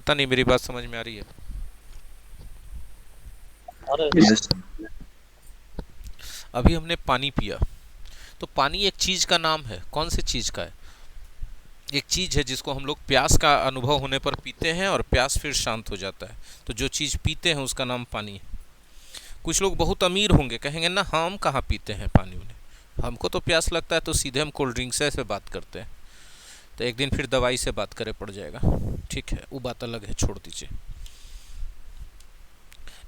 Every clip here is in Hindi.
पता नहीं मेरी बात समझ में आ रही है? अरे यस। अभी हमने पानी पिया, तो पानी एक चीज का नाम है। कौन सी चीज का है? एक चीज है जिसको हम लोग प्यास का अनुभव होने पर पीते हैं और प्यास फिर शांत हो जाता है। तो जो चीज पीते हैं उसका नाम पानी है। कुछ लोग बहुत अमीर होंगे, कहेंगे ना हम कहाँ पीते हैं पानी उन्हें, हमको तो प्यास लगता है तो सीधे हम कोल्ड ड्रिंक से बात करते हैं। तो एक दिन फिर दवाई से बात करे पड़ जाएगा। ठीक है, वो बात अलग है, छोड़ दीजिए।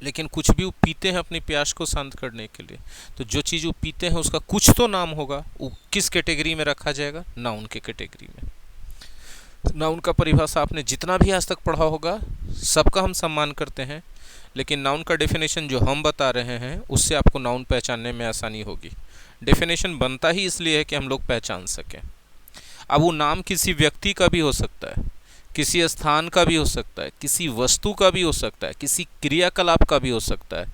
लेकिन कुछ भी वो पीते हैं अपनी प्यास को शांत करने के लिए, तो जो चीज़ वो पीते हैं उसका कुछ तो नाम होगा। वो किस कैटेगरी में रखा जाएगा? नाउन के कैटेगरी में। नाउन का परिभाषा आपने जितना भी आज तक पढ़ा होगा सबका हम सम्मान करते हैं, लेकिन नाउन का डेफिनेशन जो हम बता रहे हैं उससे आपको नाउन पहचानने में आसानी होगी। डेफिनेशन बनता ही इसलिए है कि हम लोग पहचान सकें। अब वो नाम किसी व्यक्ति का भी हो सकता है, किसी स्थान का भी हो सकता है, किसी वस्तु का भी हो सकता है, किसी क्रियाकलाप का भी हो सकता है,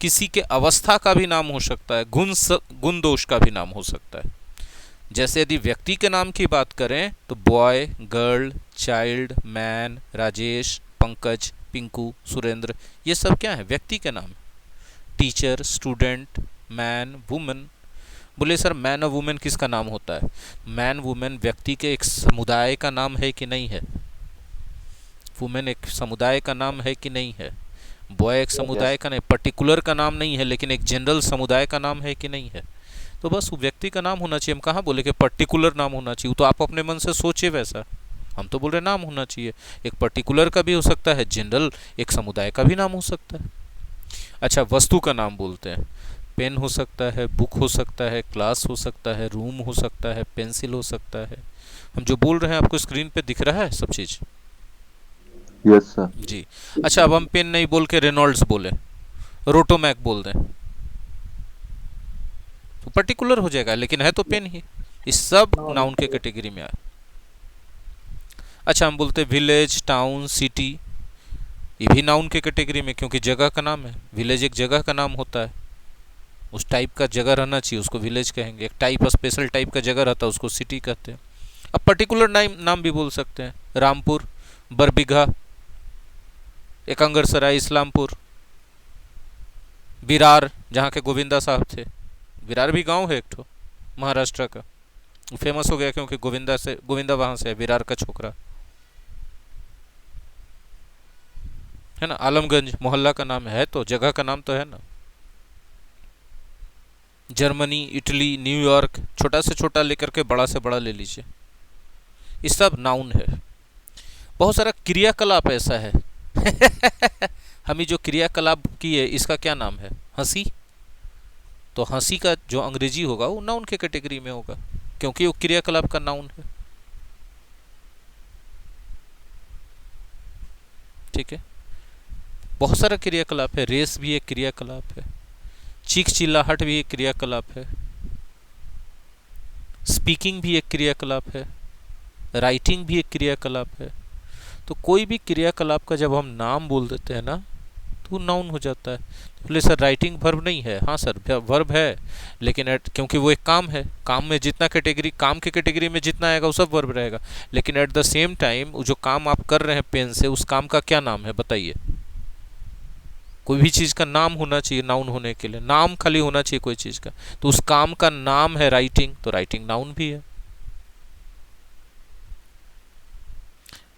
किसी के अवस्था का भी नाम हो सकता है, गुण दोष का भी नाम हो सकता है। जैसे यदि व्यक्ति के नाम की बात करें तो boy, girl, child, man, Rajesh, Pankaj, Pinku, Surendra, ये सब क्या है? व्यक्ति के नाम। Teacher, student, man, women. बोले सर मैन और वुमेन किसका नाम होता है? मैन वुमेन व्यक्ति के एक समुदाय का नाम है कि नहीं है? वुमेन एक समुदाय का नाम है कि नहीं है? बॉय एक समुदाय का नहीं, पर्टिकुलर का नाम नहीं है, लेकिन एक जनरल समुदाय का नाम है कि नहीं है? तो बस वो व्यक्ति का नाम होना चाहिए। हम कहाँ बोले कि पर्टिकुलर नाम होना चाहिए, तो आप अपने मन से सोचे वैसा। हम तो बोल रहे नाम होना चाहिए। एक पर्टिकुलर का भी हो सकता है, जनरल एक समुदाय का भी नाम हो सकता है। अच्छा, वस्तु का नाम बोलते हैं। पेन हो सकता है, बुक हो सकता है, क्लास हो सकता है, रूम हो सकता है, पेंसिल हो सकता है। हम जो बोल रहे हैं आपको स्क्रीन पे दिख रहा है सब चीज़? Yes sir. जी। अच्छा, अब हम पेन नहीं बोल के रेनॉल्ड्स बोले, रोटोमैक बोल दें, तो पर्टिकुलर हो जाएगा, लेकिन है तो पेन ही। इस सब नाउन के कैटेगरी में आए। अच्छा, हम बोलते विलेज, टाउन, सिटी, ये भी नाउन के कैटेगरी में, क्योंकि जगह का नाम है। विलेज एक जगह का नाम होता है, उस टाइप का जगह रहना चाहिए, उसको विलेज कहेंगे। एक टाइप स्पेशल टाइप का जगह रहता है, उसको सिटी कहते हैं। अब पर्टिकुलर नाम भी बोल सकते हैं, रामपुर, बरबीघा, एकंगरसराय, इस्लामपुर, विरार जहाँ के गोविंदा साहब थे। विरार भी गांव है एक ठो, महाराष्ट्र का। फेमस हो गया क्योंकि गोविंदा वहाँ से है, विरार का छोकरा है ना। आलमगंज मोहल्ला का नाम है, तो जगह का नाम तो है ना। जर्मनी, इटली, न्यूयॉर्क, छोटा से छोटा लेकर के बड़ा से बड़ा ले लीजिए, ये सब नाउन है। बहुत सारा क्रियाकलाप ऐसा है हम जो क्रियाकलाप किए इसका क्या नाम है? हंसी। तो हंसी का जो अंग्रेजी होगा वो नाउन के कैटेगरी में होगा, क्योंकि वो क्रियाकलाप का नाउन है। ठीक है, बहुत सारा क्रियाकलाप है। रेस भी एक क्रियाकलाप है, चीख चिल्लाहट भी एक क्रियाकलाप है, स्पीकिंग भी एक क्रियाकलाप है, राइटिंग भी एक क्रियाकलाप है। तो कोई भी क्रियाकलाप का जब हम नाम बोल देते हैं ना तो वो नाउन हो जाता है। बोले सर राइटिंग वर्ब नहीं है? हाँ सर, वर्ब है, लेकिन क्योंकि वो एक काम है, काम में जितना कैटेगरी, काम के कैटेगरी में जितना आएगा वो सब वर्ब रहेगा। लेकिन एट द सेम टाइम जो काम आप कर रहे हैं पेन से, उस काम का क्या नाम है बताइए? कोई भी चीज़ का नाम होना चाहिए नाउन होने के लिए, नाम खाली होना चाहिए कोई चीज़ का। तो उस काम का नाम है राइटिंग, तो राइटिंग नाउन भी है।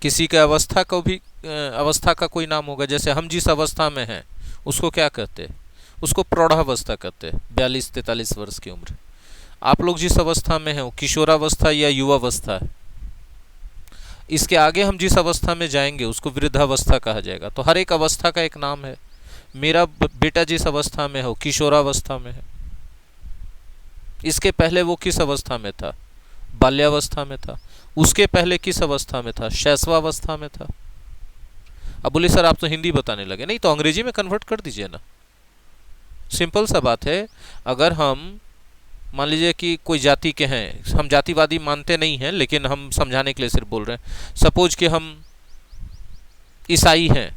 किसी के अवस्था को भी अवस्था का कोई नाम होगा। जैसे हम जिस अवस्था में हैं उसको क्या कहते हैं? उसको प्रौढ़ावस्था कहते हैं, 42-43 वर्ष की उम्र। आप लोग जिस अवस्था में हैं वो किशोरावस्था या युवावस्था है। इसके आगे हम जिस अवस्था में जाएंगे उसको वृद्धावस्था कहा जाएगा। तो हर एक अवस्था का एक नाम है। मेरा बेटा जिस अवस्था में हो किशोरावस्था में है। इसके पहले वो किस अवस्था में था? बाल्यावस्था में था। उसके पहले किस अवस्था में था? शैशवावस्था में था। अब बोले सर आप तो हिंदी बताने लगे, नहीं तो अंग्रेजी में कन्वर्ट कर दीजिए ना। सिंपल सा बात है। अगर हम मान लीजिए कि कोई जाति के हैं, हम जातिवादी मानते नहीं हैं लेकिन हम समझाने के लिए सिर्फ बोल रहे हैं। सपोज कि हम ईसाई हैं,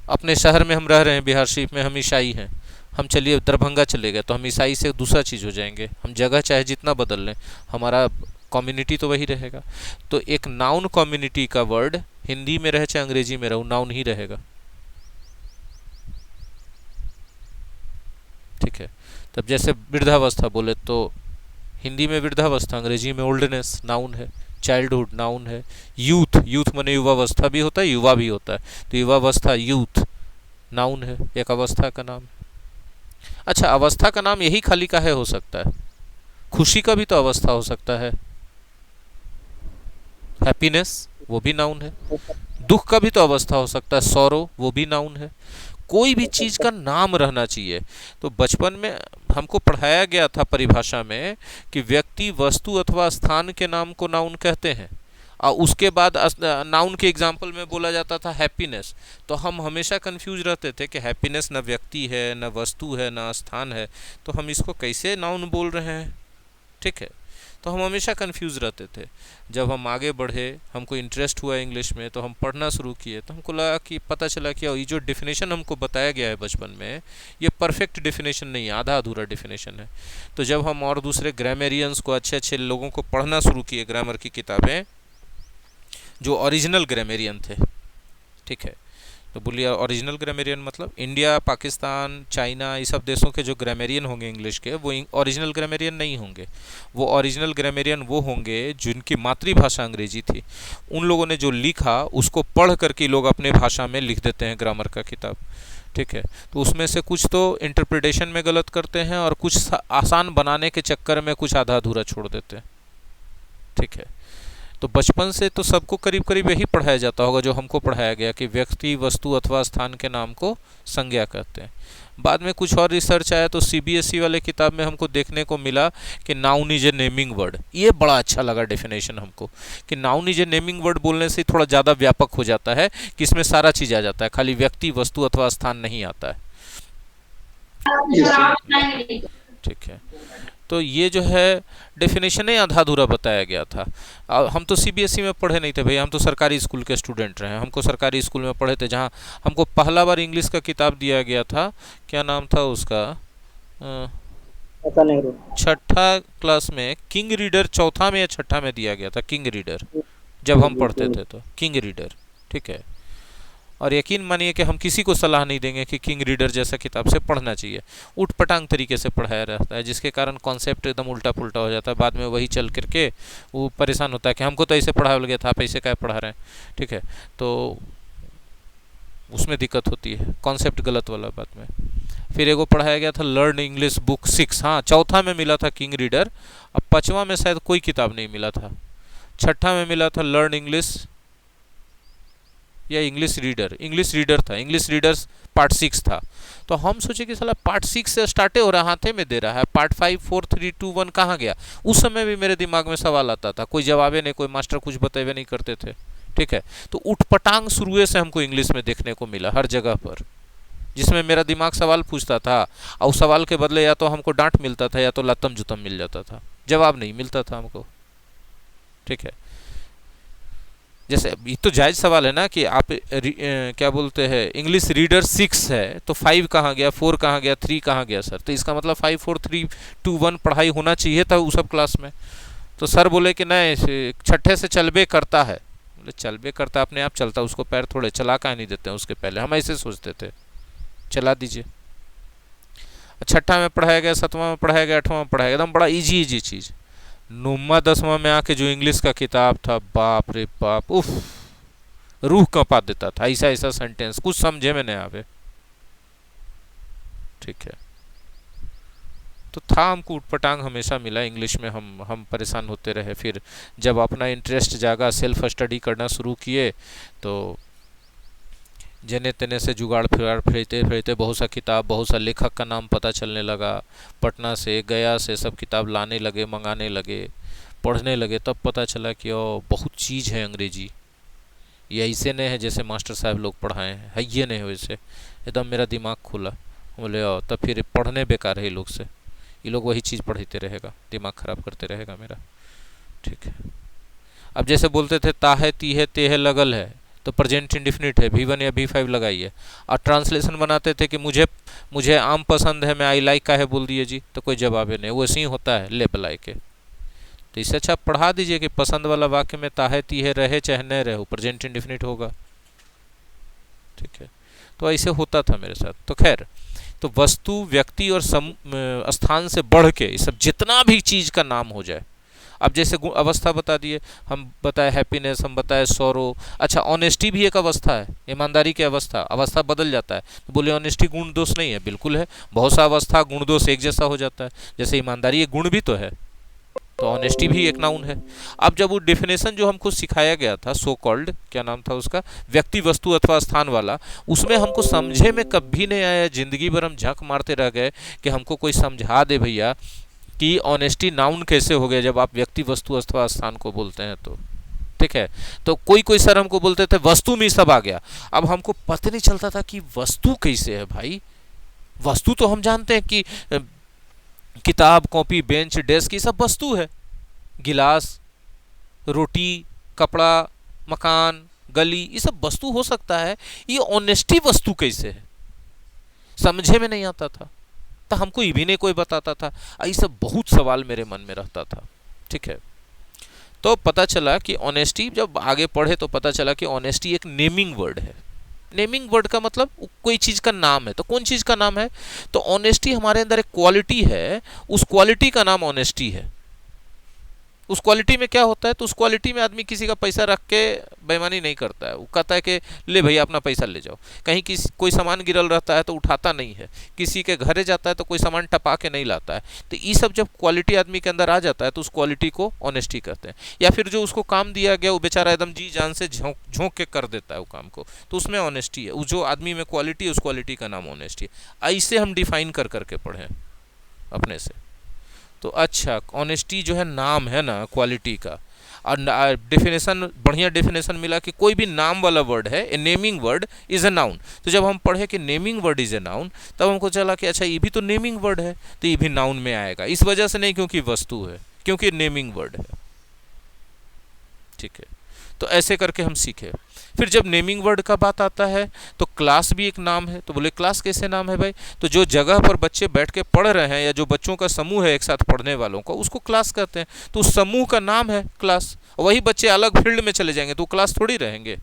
अपने शहर में हम रह रहे हैं, बिहार शरीफ में हम ईसाई हैं। हम चलिए दरभंगा चले गए तो हम ईसाई से दूसरा चीज़ हो जाएंगे। हम जगह चाहे जितना बदल लें, हमारा कम्युनिटी तो वही रहेगा। तो एक नाउन कम्युनिटी का वर्ड हिंदी में रहे चाहे अंग्रेजी में रहे, नाउन ही रहेगा। ठीक है। तब जैसे वृद्धावस्था बोले तो हिंदी में वृद्धावस्था, अंग्रेजी में ओल्डनेस, नाउन है। चाइल्डहुड नाउन है। यूथ, यूथ माने युवावस्था भी होता है, युवा भी होता है, तो युवावस्था यूथ नाउन है, एक अवस्था का नाम। अच्छा, अवस्था का नाम यही खाली काहे हो सकता है? खुशी का भी तो अवस्था हो सकता है, हैप्पीनेस वो भी नाउन है। दुख का भी तो अवस्था हो सकता है, सौरो वो भी नाउन है। कोई भी चीज का नाम रहना चाहिए। तो बचपन में हमको पढ़ाया गया था परिभाषा में कि व्यक्ति, वस्तु अथवा स्थान के नाम को नाउन कहते हैं, और उसके बाद नाउन के एग्जाम्पल में बोला जाता था हैप्पीनेस। तो हम हमेशा कंफ्यूज रहते थे कि हैप्पीनेस न व्यक्ति है, न वस्तु है, न स्थान है, तो हम इसको कैसे नाउन बोल रहे हैं? ठीक है। तो हम हमेशा कंफ्यूज रहते थे। जब हम आगे बढ़े, हमको इंटरेस्ट हुआ इंग्लिश में, तो हम पढ़ना शुरू किए, तो हमको लगा कि पता चला कि ये जो डेफिनेशन हमको बताया गया है बचपन में, ये परफेक्ट डेफिनेशन नहीं है, आधा अधूरा डेफिनेशन है। तो जब हम और दूसरे ग्रामेरियंस को, अच्छे अच्छे लोगों को पढ़ना शुरू किए, ग्रामर की किताबें, जो ओरिजिनल ग्रामेरियन थे, ठीक है, तो बोलिए ओरिजिनल ग्रामेरियन मतलब इंडिया, पाकिस्तान, चाइना, ये सब देशों के जो ग्रामेरियन होंगे इंग्लिश के, वो ओरिजिनल ग्रामेरियन नहीं होंगे। वो ओरिजिनल ग्रामेरियन वो होंगे जिनकी मातृभाषा अंग्रेजी थी। उन लोगों ने जो लिखा उसको पढ़ करके लोग अपने भाषा में लिख देते हैं ग्रामर का किताब। ठीक है। तो उसमें से कुछ तो इंटरप्रिटेशन में गलत करते हैं, और कुछ आसान बनाने के चक्कर में कुछ आधा अधूरा छोड़ देते हैं। ठीक है। तो बचपन से तो सबको करीब करीब यही पढ़ाया जाता होगा जो हमको पढ़ाया गया कि व्यक्ति, वस्तु अथवा स्थान के नाम को संज्ञा कहते हैं। बाद में कुछ और रिसर्च आया तो सीबीएसई वाले किताब में हमको देखने को मिला कि noun is a naming word. ये बड़ा अच्छा लगा डेफिनेशन हमको, कि noun is a naming word बोलने से थोड़ा ज़्यादा व्यापक हो जाता है, कि इसमें सारा चीज़ आ जाता है, खाली व्यक्ति, वस्तु अथवा स्थान नहीं आता है। ठीक है। तो ये जो है डेफिनेशन ही आधा अधूरा बताया गया था। हम तो सीबीएसई में पढ़े नहीं थे भैया, हम तो सरकारी स्कूल के स्टूडेंट रहे। हमको सरकारी स्कूल में पढ़े थे, जहाँ हमको पहला बार इंग्लिश का किताब दिया गया था। क्या नाम था उसका? छठा क्लास में किंग रीडर, चौथा में या छठा में दिया गया था किंग रीडर, जब हम पढ़ते थे तो किंग रीडर। ठीक है। और यकीन मानिए कि हम किसी को सलाह नहीं देंगे कि किंग रीडर जैसा किताब से पढ़ना चाहिए। उठ पटांग तरीके से पढ़ाया रहता है, जिसके कारण कॉन्सेप्ट एकदम उल्टा पुल्टा हो जाता है। बाद में वही चल करके वो परेशान होता है कि हमको तो ऐसे पढ़ाया गया था, आप ऐसे क्या पढ़ा रहे हैं। ठीक है। तो उसमें दिक्कत होती है, कॉन्सेप्ट गलत वाला। बाद में फिर एगो पढ़ाया गया था लर्न इंग्लिश बुक 6। हाँ, चौथा में मिला था किंग रीडर, अब पाँचवा में शायद कोई किताब नहीं मिला था। छठा में मिला था लर्न इंग्लिश या इंग्लिश रीडर था, इंग्लिश रीडर्स पार्ट 6 था। तो हम सोचे कि साला पार्ट 6 से स्टार्ट हो रहा, हाथे में दे रहा है, पार्ट 5 4 3 2 1 कहाँ गया? उस समय भी मेरे दिमाग में सवाल आता था, कोई जवाबे नहीं, कोई मास्टर कुछ बतेबे नहीं करते थे। ठीक है। तो उठपटांग शुरू से हमको इंग्लिश में देखने को मिला हर जगह पर, जिसमें मेरा दिमाग सवाल पूछता था, और उस सवाल के बदले या तो हमको डांट मिलता था या तो लतम जुतम मिल जाता था, जवाब नहीं मिलता था हमको। ठीक है। जैसे ये तो जायज़ सवाल है ना कि आप क्या बोलते हैं, इंग्लिश रीडर 6 है तो 5 कहाँ गया, 4 कहाँ गया, 3 कहाँ गया सर? तो इसका मतलब 5 4 3 2 1 पढ़ाई होना चाहिए था उस सब क्लास में। तो सर बोले कि नहीं, छठे से चलबे करता है। बोले चलबे करता अपने आप चलता, उसको पैर थोड़े चला का नहीं देते हैं उसके पहले, हम ऐसे सोचते थे, चला दीजिए। छठा में पढ़ाया गया, सातवां में पढ़ाया गया, आठवां में पढ़ाया गया, एकदम बड़ा इजी चीज़। नौमा 10वां में आके जो इंग्लिश का किताब था, बाप रे बाप, उफ, रूह कांपा देता था। ऐसा ऐसा सेंटेंस कुछ समझे में नहीं आवे। ठीक है। तो था, हमको उठपटांग हमेशा मिला इंग्लिश में, हम परेशान होते रहे। फिर जब अपना इंटरेस्ट जागा, सेल्फ स्टडी करना शुरू किए, तो जने तने से जुगाड़ फिराड़ फेरते फेरते बहुत सा किताब, बहुत सा लेखक का नाम पता चलने लगा। पटना से, गया से सब किताब लाने लगे, मंगाने लगे, पढ़ने लगे। तब पता चला कि ओ बहुत चीज़ है अंग्रेजी, ये ऐसे नहीं है जैसे मास्टर साहब लोग पढ़ाए हैं, है ये नहीं वैसे। एकदम मेरा दिमाग खुला। बोले ओ, तब फिर पढ़ने बेकार है ये लोग से, ये लोग वही चीज़ पढ़ते रहेगा, दिमाग ख़राब करते रहेगा मेरा। ठीक है। अब जैसे बोलते थे ता है, ती है, ते है, लगल है, तो प्रेजेंट इंडिफिनिट है, V1 या V5 लगाइए। और ट्रांसलेशन बनाते थे कि मुझे आम पसंद है, मैं आई लाइक का है बोल दिए जी, तो कोई जवाब नहीं, वैसे ही होता है ले बलाई के। तो इससे अच्छा आप पढ़ा दीजिए कि पसंद वाला वाक्य में ताहे तीहे रहे चाहे न रहे, प्रेजेंट इंडेफिनिट होगा। ठीक है, तो ऐसे होता था मेरे साथ। तो खैर, तो वस्तु, व्यक्ति और स्थान से बढ़ के ये सब जितना भी चीज का नाम हो जाए। अब जैसे अवस्था बता दिए, हम बताए हैप्पीनेस, हम बताए सौरो। अच्छा, ऑनेस्टी भी एक अवस्था है, ईमानदारी की अवस्था। अवस्था बदल जाता है तो बोले ऑनेस्टी गुण दोष नहीं है, बिल्कुल है। बहुत सा अवस्था गुण दोष एक जैसा हो जाता है, जैसे ईमानदारी एक गुण भी तो है, तो ऑनेस्टी भी एक नाउन है। अब जब वो डेफिनेशन जो हमको सिखाया गया था, सो कॉल्ड क्या नाम था उसका, व्यक्ति वस्तु अथवा स्थान वाला, उसमें हमको समझे में कभी नहीं आया, जिंदगी भर हम झक मारते रह गए कि हमको कोई समझा दे भैया कि ऑनेस्टी नाउन कैसे हो गया जब आप व्यक्ति वस्तु अथवा स्थान को बोलते हैं तो। ठीक है, तो कोई कोई सर हमको बोलते थे वस्तु में सब आ गया। अब हमको पता नहीं चलता था कि वस्तु कैसे है भाई। वस्तु तो हम जानते हैं कि किताब, कॉपी, बेंच, डेस्क, ये सब वस्तु है। गिलास, रोटी, कपड़ा, मकान, गली, ये सब वस्तु हो सकता है। ये ऑनेस्टी वस्तु कैसे है, समझे में नहीं आता था। तो हमको ये भी नहीं कोई बताता था। ये सब बहुत सवाल मेरे मन में रहता था। ठीक है, तो पता चला कि ऑनेस्टी, जब आगे पढ़े तो पता चला कि ऑनेस्टी एक नेमिंग वर्ड है। नेमिंग वर्ड का मतलब कोई चीज का नाम है। तो कौन चीज का नाम है? तो ऑनेस्टी हमारे अंदर एक क्वालिटी है, उस क्वालिटी का नाम ऑनेस्टी है। उस क्वालिटी में क्या होता है? तो उस क्वालिटी में आदमी किसी का पैसा रख के बेईमानी नहीं करता है। वो कहता है कि ले भैया अपना पैसा ले जाओ। कहीं किसी कोई सामान गिरल रहता है तो उठाता नहीं है। किसी के घरे जाता है तो कोई सामान टपा के नहीं लाता है। तो ये सब जब क्वालिटी आदमी के अंदर आ जाता है तो उस क्वालिटी को ऑनेस्टी कहते हैं। या फिर जो उसको काम दिया गया वो बेचारा एकदम जी जान से झोंक झोंक के कर देता है वो काम को, तो उसमें ऑनेस्टी है। वो जो आदमी में क्वालिटी है उस क्वालिटी का नाम ऑनेस्टी है। ऐसे हम डिफाइन कर करके पढ़ें अपने से। तो अच्छा, ऑनेस्टी जो है नाम है ना क्वालिटी का। और डेफिनेशन, बढ़िया डेफिनेशन मिला कि कोई भी नाम वाला वर्ड है, a naming word is a noun. तो जब हम पढ़े कि naming word is a noun, तब हमको चला कि अच्छा ये भी तो नेमिंग वर्ड है, तो ये भी नाउन में आएगा। इस वजह से नहीं क्योंकि वस्तु है, क्योंकि नेमिंग वर्ड है। ठीक है, तो ऐसे करके हम सीखे। फिर जब नेमिंग वर्ड का बात आता है तो क्लास भी एक नाम है। तो बोले क्लास कैसे नाम है भाई? तो जो जगह पर बच्चे बैठ के पढ़ रहे हैं या जो बच्चों का समूह है एक साथ पढ़ने वालों का, उसको क्लास कहते हैं। तो उस समूह का नाम है क्लास। वही बच्चे अलग फील्ड में चले जाएंगे तो वो क्लास थोड़ी रहेंगे।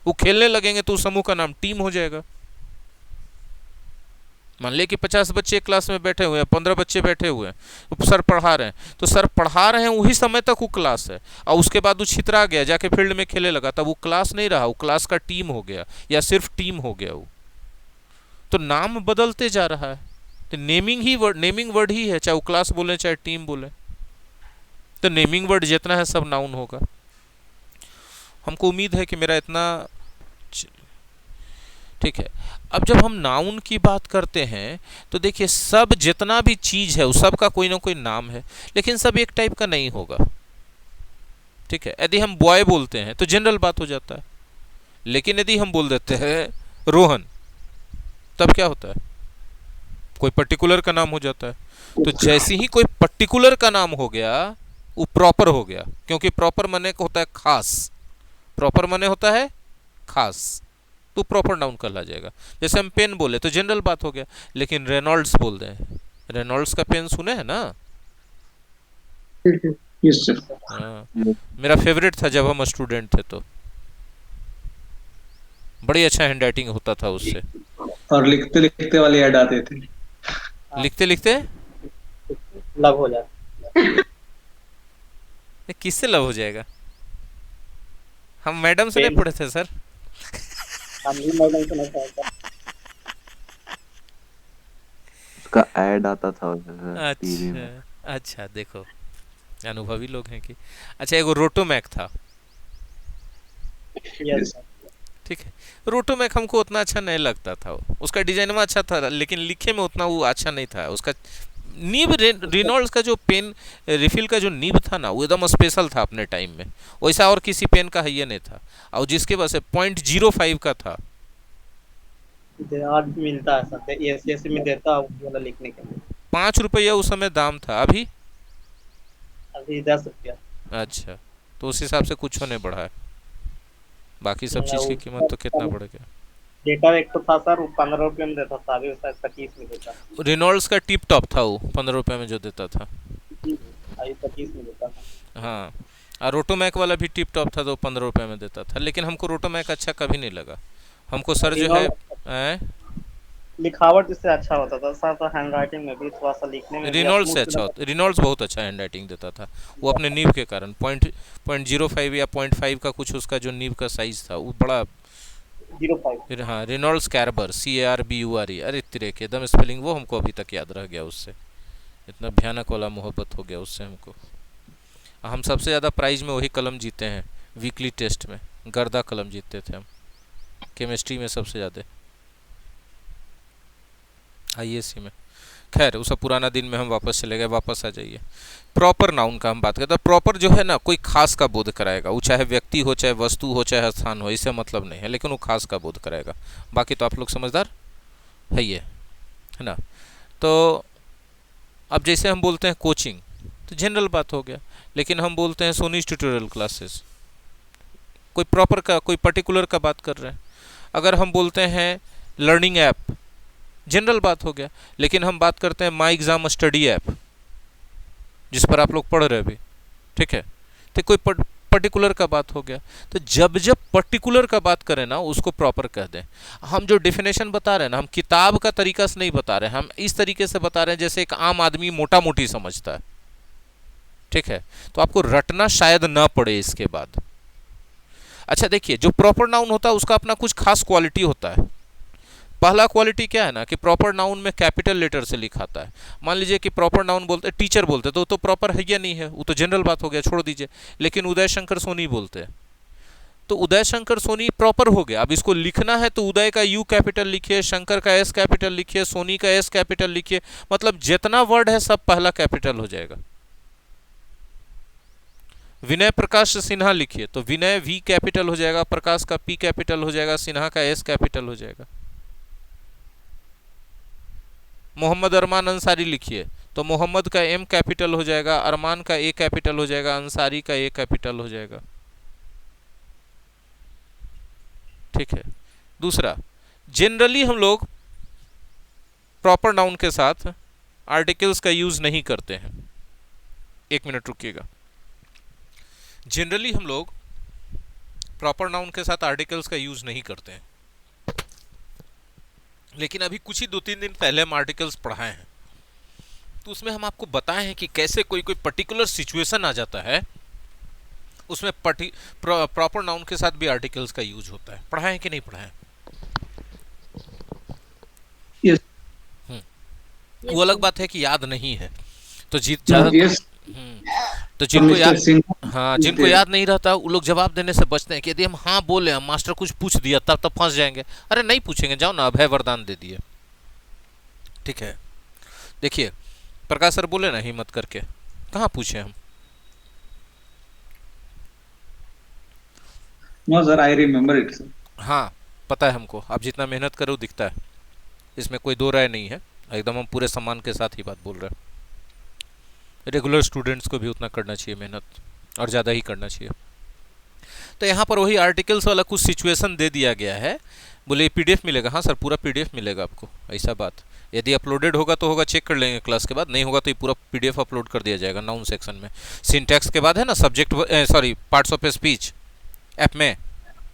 वो खेलने लगेंगे तो उस समूह का नाम टीम हो जाएगा। मान ले कि 50 बच्चे क्लास में बैठे हुए हैं, 15 बच्चे बैठे हुए हैं, तो सर पढ़ा रहे हैं, तो सर पढ़ा रहे हैं वही समय तक वो क्लास है। और उसके बाद वो छितरा गया, जाके फील्ड में खेलने लगा, तब वो क्लास नहीं रहा, वो क्लास का टीम हो गया या सिर्फ टीम हो गया वो। तो नाम बदलते जा रहा है। तो नेमिंग वर्ड ही है, चाहे वो क्लास बोले चाहे टीम बोले। तो नेमिंग वर्ड जितना है सब नाउन होगा। हमको उम्मीद है कि मेरा इतना ठीक है। अब जब हम नाउन की बात करते हैं तो देखिए, सब जितना भी चीज है वो सब का कोई ना कोई नाम है, लेकिन सब एक टाइप का नहीं होगा। ठीक है, यदि हम बॉय बोलते हैं तो जनरल बात हो जाता है, लेकिन यदि हम बोल देते हैं रोहन, तब क्या होता है? कोई पर्टिकुलर का नाम हो जाता है। तो जैसे ही कोई पर्टिकुलर का नाम हो गया वो प्रॉपर हो गया, क्योंकि प्रॉपर माने होता है खास। प्रॉपर माने होता है खास, तो प्रॉपर नाउन कहला जाएगा। जैसे हम पेन बोले तो जनरल बात हो गया, लेकिन रेनॉल्ड्स बोल दें, रेनॉल्ड्स का पेन सुने है ना? Yes sir. हाँ, मेरा फेवरेट था जब हम स्टूडेंट थे, तो बड़ी अच्छा हैंड राइटिंग होता था उससे। और लिखते लिखते वाले ऐड आते थे। लिखते लिखते लव हो जाए। किससे लव हो जाएगा? हम मैडम से नहीं पढ़े थे सर। हम भी मैडम से नहीं पढ़ते। उसका ऐड आता था टीवी में। अच्छा अच्छा, देखो अनुभवी लोग हैं कि। अच्छा, एगो रोटोमैक था। Yes sir. ठीक है, रोटोमैक हमको उतना अच्छा नहीं लगता था। उसका डिजाइन में अच्छा था, लेकिन लिखे में उतना वो अच्छा नहीं था। उसका नीब, रेनॉल्ड्स का जो पेन रिफिल का जो नीब था ना, वो एकदम स्पेशल था अपने टाइम में। वैसा और किसी पेन का है ये नहीं था। और जिसके पास 0.05 का था। आज मिलता है सर, एस में देता है वाला लिखने के लिए। 5 रुपया उस समय दाम था। अभी अभी 10 रुपया। अच्छा, तो उस हिसाब से कुछ होने बढ़ा है। बाकी सब चीज की कीमत तो कितना बढ़ गया। डेटा एक तो था सर, वो 15 रुपये में देता था, अभी उसका 25 में देता है। रेनॉल्ड्स का टिप टॉप था, वो 15 रुपये में जो देता था। अभी 25 में देता था। हाँ, और रोटोमैक वाला भी टिप टॉप था तो 15 रुपये में देता था, लेकिन हमको रोटोमैक अच्छा कभी नहीं लगा। हमको सर जो है लिखावट इससे अच्छा होता था, साथ हैंड राइटिंग में भी थोड़ा सा लिखने में भी रिनोल्ड्स से स्मूथ अच्छा होता, रिनोल्ड्स बहुत अच्छा हैंड राइटिंग देता था। वो अपने नीब के कारण 0.05 या 0.5 का कुछ उसका जो नीब का साइज था वो बड़ा। 05। हाँ, रिनोल्ड्स कैरबर, CARBURE, अरे तेरे के एकदम स्पेलिंग वो हमको अभी तक याद रह गया उससे, इतना भयानक वाला मोहब्बत हो गया उससे हमको। हम सबसे ज़्यादा प्राइज में वही कलम जीते हैं वीकली टेस्ट में, गर्दा कलम जीतते थे हम केमिस्ट्री में सबसे ज़्यादा, IAC में। खैर वो सब पुराना दिन में हम वापस चले गए, वापस आ जाइए। प्रॉपर नाउन का हम बात करते हैं। प्रॉपर जो है ना, कोई खास का बोध कराएगा, वो चाहे व्यक्ति हो, चाहे वस्तु हो, चाहे स्थान हो, इससे मतलब नहीं है, लेकिन वो खास का बोध कराएगा। बाकी तो आप लोग समझदार है ये, है ना। तो अब जैसे हम बोलते हैं कोचिंग, तो जनरल बात हो गया, लेकिन हम बोलते हैं सोनी ट्यूटोरियल क्लासेस, कोई प्रॉपर का, कोई पर्टिकुलर का बात कर रहे हैं। अगर हम बोलते हैं लर्निंग ऐप, जनरल बात हो गया, लेकिन हम बात करते हैं माई एग्जाम स्टडी ऐप जिस पर आप लोग पढ़ रहे अभी, ठीक है, तो कोई पर्टिकुलर का बात हो गया। तो जब जब पर्टिकुलर का बात करें ना, उसको प्रॉपर कह दें। हम जो डेफिनेशन बता रहे हैं ना, हम किताब का तरीका से नहीं बता रहे हैं, हम इस तरीके से बता रहे हैं जैसे एक आम आदमी मोटा मोटी समझता है, ठीक है। तो आपको रटना शायद ना पड़े इसके बाद। अच्छा देखिए, जो प्रॉपर नाउन होता है उसका अपना कुछ खास क्वालिटी होता है। पहला क्वालिटी क्या है ना, कि प्रॉपर नाउन में कैपिटल लेटर से लिखाता है। मान लीजिए कि प्रॉपर नाउन बोलते टीचर बोलते तो प्रॉपर है या नहीं है, वो तो जनरल बात हो गया, छोड़ दीजिए। लेकिन उदय शंकर सोनी बोलते हैं तो उदय शंकर सोनी प्रॉपर हो गया। अब इसको लिखना है तो उदय का U कैपिटल लिखिए, शंकर का S कैपिटल लिखिए, सोनी का S कैपिटल लिखिए, मतलब जितना वर्ड है सब पहला कैपिटल हो जाएगा। विनय प्रकाश सिन्हा लिखिए तो विनय V कैपिटल हो जाएगा, प्रकाश का P कैपिटल हो जाएगा, सिन्हा का S कैपिटल हो जाएगा। मोहम्मद अरमान अंसारी लिखिए तो मोहम्मद का M कैपिटल हो जाएगा, अरमान का A कैपिटल हो जाएगा, अंसारी का A कैपिटल हो जाएगा, ठीक है। दूसरा, जनरली हम लोग प्रॉपर नाउन के साथ आर्टिकल्स का यूज नहीं करते हैं। एक मिनट रुकिएगा। जनरली हम लोग प्रॉपर नाउन के साथ आर्टिकल्स का यूज नहीं करते हैं, लेकिन अभी कुछ ही 2-3 दिन पहले हम आर्टिकल्स पढ़ाए हैं, तो उसमें हम आपको बताए हैं कि कैसे कोई पर्टिकुलर सिचुएशन आ जाता है, उसमें प्रॉपर नाउन के साथ भी आर्टिकल्स का यूज होता है। पढ़ाए हैं कि नहीं पढ़ाए? यस। वो अलग बात है कि याद नहीं है, तो तो जिनको याद, हाँ, जिनको याद नहीं रहता वो लोग जवाब देने से बचते हैं कि यदि हम हाँ बोले, हम मास्टर कुछ पूछ दिया तब फंस जाएंगे। अरे नहीं पूछेंगे, जाओ ना, अभय वरदान दे दिए, ठीक है। देखिए प्रकाश सर बोले ना हिम्मत करके, कहाँ पूछे हम? No sir, I remember it sir. हाँ पता है हमको, आप जितना मेहनत करो दिखता है, इसमें कोई दो राय नहीं है, एकदम हम पूरे सम्मान के साथ ही बात बोल रहे हैं। रेगुलर स्टूडेंट्स को भी उतना करना चाहिए मेहनत, और ज़्यादा ही करना चाहिए। तो यहाँ पर वही आर्टिकल्स वाला कुछ सिचुएशन दे दिया गया है। बोले PDF मिलेगा? हाँ सर, पूरा PDF मिलेगा आपको, ऐसा बात। यदि अपलोडेड होगा तो होगा, चेक कर लेंगे क्लास के बाद, नहीं होगा तो ये पूरा PDF अपलोड कर दिया जाएगा नाउन सेक्शन में। सिंटैक्स के बाद है ना subject, sorry, parts of speech app में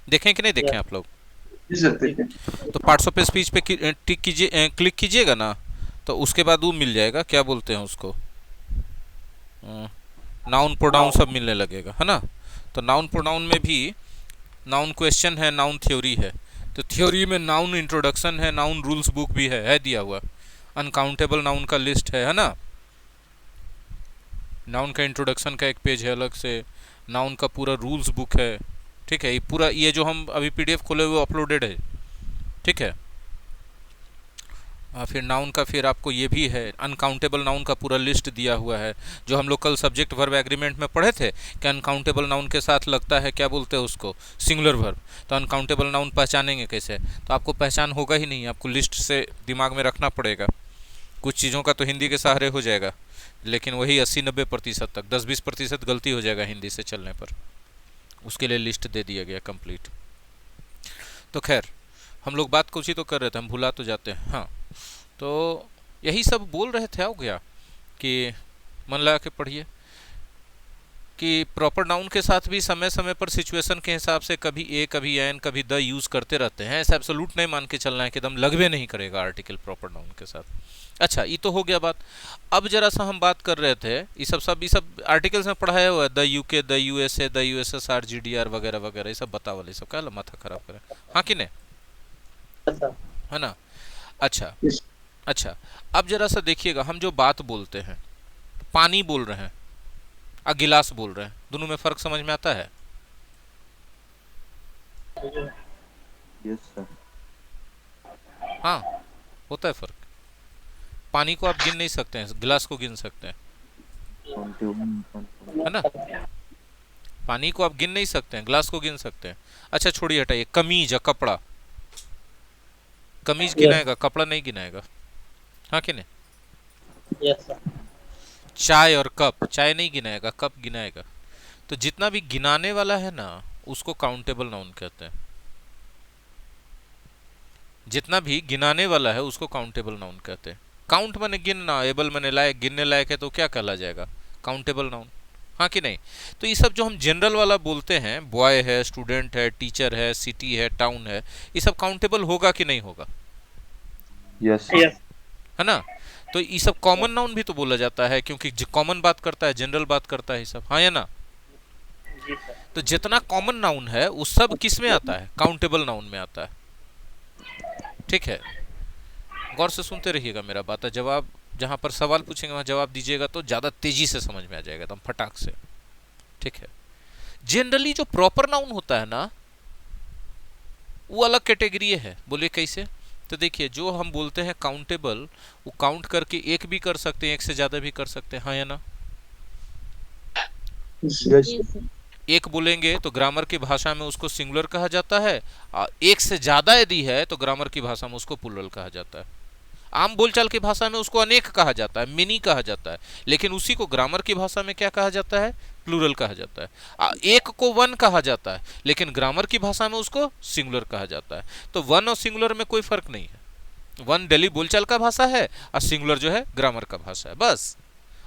देखें कि नहीं देखें आप लोग? तो पार्ट्स ऑफ स्पीच पे टिक कीजिए, क्लिक कीजिएगा ना, तो उसके बाद वो मिल जाएगा, क्या बोलते हैं उसको, नाउन प्रोनाउन सब मिलने लगेगा, है ना। तो नाउन प्रोनाउन में भी नाउन क्वेश्चन है, नाउन थ्योरी है। तो थ्योरी में नाउन इंट्रोडक्शन है, नाउन रूल्स बुक भी है दिया हुआ, अनकाउंटेबल नाउन का लिस्ट है ना। नाउन का इंट्रोडक्शन का एक पेज है अलग से, नाउन का पूरा रूल्स बुक है, ठीक है। ये पूरा, ये जो हम अभी PDF खोले हुए अपलोडेड है, ठीक है। फिर नाउन का फिर आपको ये भी है, अनकाउंटेबल नाउन का पूरा लिस्ट दिया हुआ है, जो हम लोग कल सब्जेक्ट वर्ब एग्रीमेंट में पढ़े थे कि अनकाउंटेबल नाउन के साथ लगता है, क्या बोलते हैं उसको, सिंगुलर वर्ब। तो अनकाउंटेबल नाउन पहचानेंगे कैसे? तो आपको पहचान होगा ही नहीं, आपको लिस्ट से दिमाग में रखना पड़ेगा। कुछ चीज़ों का तो हिंदी के सहारे हो जाएगा, लेकिन वही 80-90% तक, 10-20% गलती हो जाएगा हिंदी से चलने पर। उसके लिए लिस्ट दे दिया गया कंप्लीट। तो खैर, हम लोग बात कुछ ही तो कर रहे थे, हम भुला तो जाते हैं। हाँ, तो यही सब बोल रहे थे, हो गया कि मन लगा के पढ़िए कि प्रॉपर नाउन के साथ भी समय समय पर सिचुएशन के हिसाब से कभी ए कभी एन कभी द यूज करते रहते हैं। ऐसा एब्सोल्यूट नहीं मान के चलना है कि एकदम लगवे नहीं करेगा आर्टिकल प्रॉपर नाउन के साथ। अच्छा, ये तो हो गया बात। अब जरा सा हम बात कर रहे थे, ये सब आर्टिकल्स में पढ़ाया हुआ है, the UK, the USA, the USSR, GDR वगैरह वगैरह, ये सब बतावल, ये सब क्या माथा खराब करें, हाँ कि नहीं, अच्छा है ना। अच्छा Yes. अच्छा, अब जरा सा देखिएगा, हम जो बात बोलते हैं, पानी बोल रहे हैं और गिलास बोल रहे हैं, दोनों में फर्क समझ में आता है? Yes sir. हाँ, होता है फर्क। पानी को आप गिन नहीं सकते हैं, गिलास को गिन सकते हैं, 21 है ना। पानी को आप गिन नहीं सकते हैं, गिलास को गिन सकते हैं। अच्छा छोड़िए, हटाइए, कमीज या कपड़ा, कमीज गिनाएगा, कपड़ा नहीं गिनाएगा, हाँ कि नहीं। Yes sir. चाय और कप, चाय नहीं गिनाएगा, कप गिनाएगा। तो जितना भी गिनाने वाला है ना, उसको काउंटेबल नाउन कहते हैं। जितना भी गिनाने वाला है उसको काउंटेबल नाउन कहते हैं। काउंट माने गिनना, एबल माने लायक, गिनने लायक है तो क्या कहला जाएगा, काउंटेबल नाउन, हाँ कि नहीं। तो ये सब जो हम जनरल वाला बोलते हैं, बॉय है, स्टूडेंट है, टीचर है, सिटी है, टाउन है, ये सब काउंटेबल होगा कि नहीं होगा, यस यस है ना। तो ये सब कॉमन नाउन भी तो बोला जाता है, क्योंकि कॉमन बात करता है, जनरल बात करता है, ये सब, हाँ या ना। जी सर। तो जितना कॉमन नाउन है वो सब किस में आता है, काउंटेबल नाउन में आता है। ठीक है, गौर से सुनते रहिएगा मेरा बात है। जवाब जहां पर सवाल पूछेंगे वहां जवाब दीजिएगा तो ज्यादा तेजी से समझ में आ जाएगा, एकदम फटाक से। ठीक है, जनरली जो प्रॉपर नाउन होता है ना, वो अलग कैटेगरी है। बोलिए कैसे? तो देखिए, जो हम बोलते हैं काउंटेबल, वो काउंट करके एक भी कर सकते हैं, एक से ज्यादा भी कर सकते हैं, हाँ या ना। Yes. एक बोलेंगे तो ग्रामर की भाषा में उसको सिंगुलर कहा जाता है, और एक से ज्यादा यदि है तो ग्रामर की भाषा में उसको प्लूरल कहा जाता है। आम बोलचाल की भाषा में उसको अनेक कहा जाता है, मिनी कहा जाता है, लेकिन उसी को ग्रामर की भाषा में क्या कहा जाता है, प्लूरल कहा जाता है। एक को वन कहा जाता है, लेकिन ग्रामर की भाषा में उसको सिंगुलर कहा जाता है। तो वन और सिंगुलर में कोई फर्क नहीं है। वन डेली बोलचाल का भाषा है और सिंगुलर जो है ग्रामर का भाषा है, बस।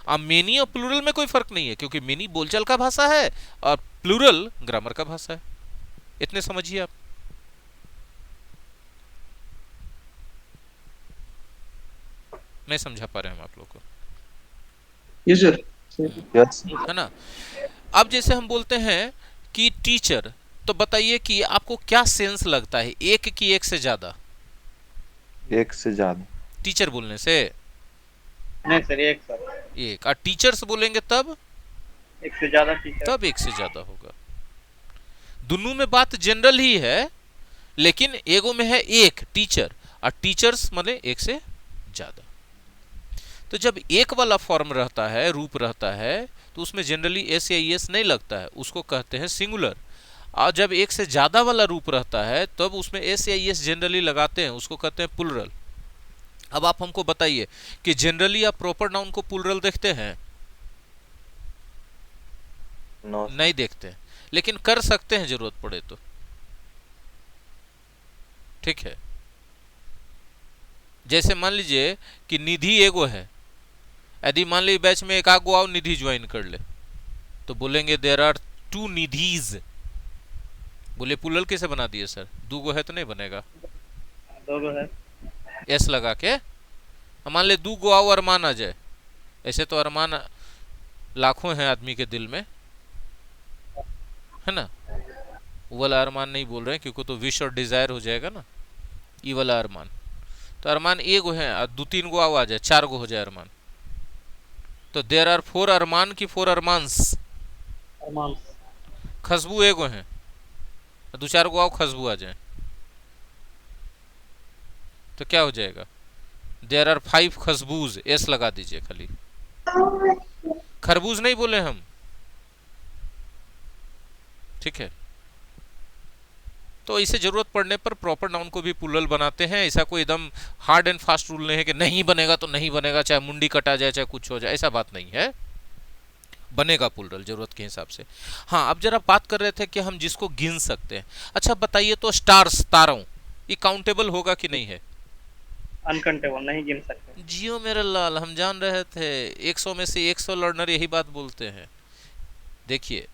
अब मेनी और प्लूरल में कोई फर्क नहीं है, क्योंकि मेनी बोलचाल का भाषा है और प्लूरल ग्रामर का भाषा है। इतने समझिए आप। नहीं समझा पा रहे हैं हम आप लोग को, Yes, sir. यस है ना। अब जैसे हम बोलते हैं कि टीचर, तो बताइए कि आपको क्या सेंस लगता है, एक की एक से ज्यादा, एक से ज्यादा, टीचर बोलने से? नहीं सर, एक सर। एक। और टीचर्स बोलेंगे तब? एक से ज्यादा टीचर। तब एक से ज्यादा होगा। दोनों में बात जनरल ही है, लेकिन एगो में है एक टीचर और टीचर्स माने एक से ज्यादा। तो जब एक वाला फॉर्म रहता है, रूप रहता है, तो उसमें जनरली एस या एस नहीं लगता है, उसको कहते हैं सिंगुलर। और जब एक से ज्यादा वाला रूप रहता है तब उसमें एस या एस जनरली लगाते हैं, उसको कहते हैं प्लूरल। अब आप हमको बताइए कि जनरली आप प्रॉपर नाउन को प्लूरल देखते हैं? नो नहीं देखते, लेकिन कर सकते हैं जरूरत पड़े तो। ठीक है, जैसे मान लीजिए कि निधि एगो है, यदि मान लीजिए बैच में एक आगो आओ निधि ज्वाइन कर ले, तो बोलेंगे देयर आर 2 निधिज। बोले प्लूरल कैसे बना दिए सर, दो गो है तो नहीं बनेगा, दो गो है। एस लगा के। मान ले 2 गो आओ अरमान आ जाए, ऐसे तो अरमान लाखों हैं आदमी के दिल में, है ना। वो वाला अरमान नहीं बोल रहे हैं, क्योंकि तो विश और डिजायर हो जाएगा ना, ये वाला अरमान। तो अरमान एगो है और 2-3 गो आओ आ जाए, 4 गो हो जाए अरमान। तो देर आर 4 अरमान की 4 अरमान्स। अरमान। खुशबू एगो है, 2-4 गो आओ खुशबू आ जाए, तो क्या हो जाएगा, देर आर 5 खुशबूज, एस लगा दीजिए खाली। खरबूज नहीं बोले हम, ठीक है। तो इसे जरूरत पड़ने पर प्रॉपर नाउन को भी प्लूरल बनाते हैं। ऐसा कोई एकदम हार्ड एंड फास्ट रूल नहीं है कि नहीं बनेगा तो नहीं बनेगा, चाहे मुंडी कटा जाए चाहे कुछ हो जाए, ऐसा बात नहीं है, बनेगा प्लूरल जरूरत के हिसाब से। हाँ, अब जरा बात कर रहे थे कि हम जिसको गिन सकते हैं। अच्छा बताइए तो स्टार्स, तारों, ये काउंटेबल होगा कि नहीं है? अनकाउंटेबल, नहीं गिन सकते। जियो मेरे लाल, हम जान रहे थे 100 में से 100 लर्नर यही बात बोलते हैं देखिए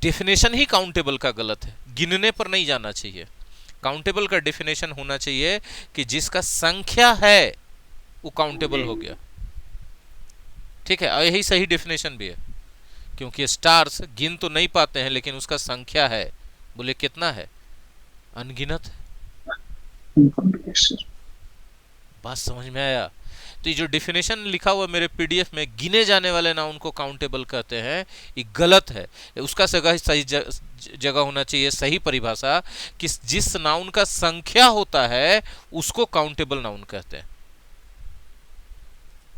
डेफिनेशन ही काउंटेबल का गलत है, गिनने पर नहीं जाना चाहिए। काउंटेबल का डेफिनेशन होना चाहिए कि जिसका संख्या है वो काउंटेबल हो गया, ठीक है। और यही सही डेफिनेशन भी है, क्योंकि स्टार्स गिन तो नहीं पाते हैं लेकिन उसका संख्या है। बोले कितना है? अनगिनत है। बात समझ में आया? तो ये जो डेफिनेशन लिखा हुआ मेरे पीडीएफ में, गिने जाने वाले नाउन को काउंटेबल कहते हैं, ये गलत है। उसका सही जगह होना चाहिए, सही परिभाषा, कि जिस नाउन का संख्या होता है उसको काउंटेबल नाउन कहते हैं।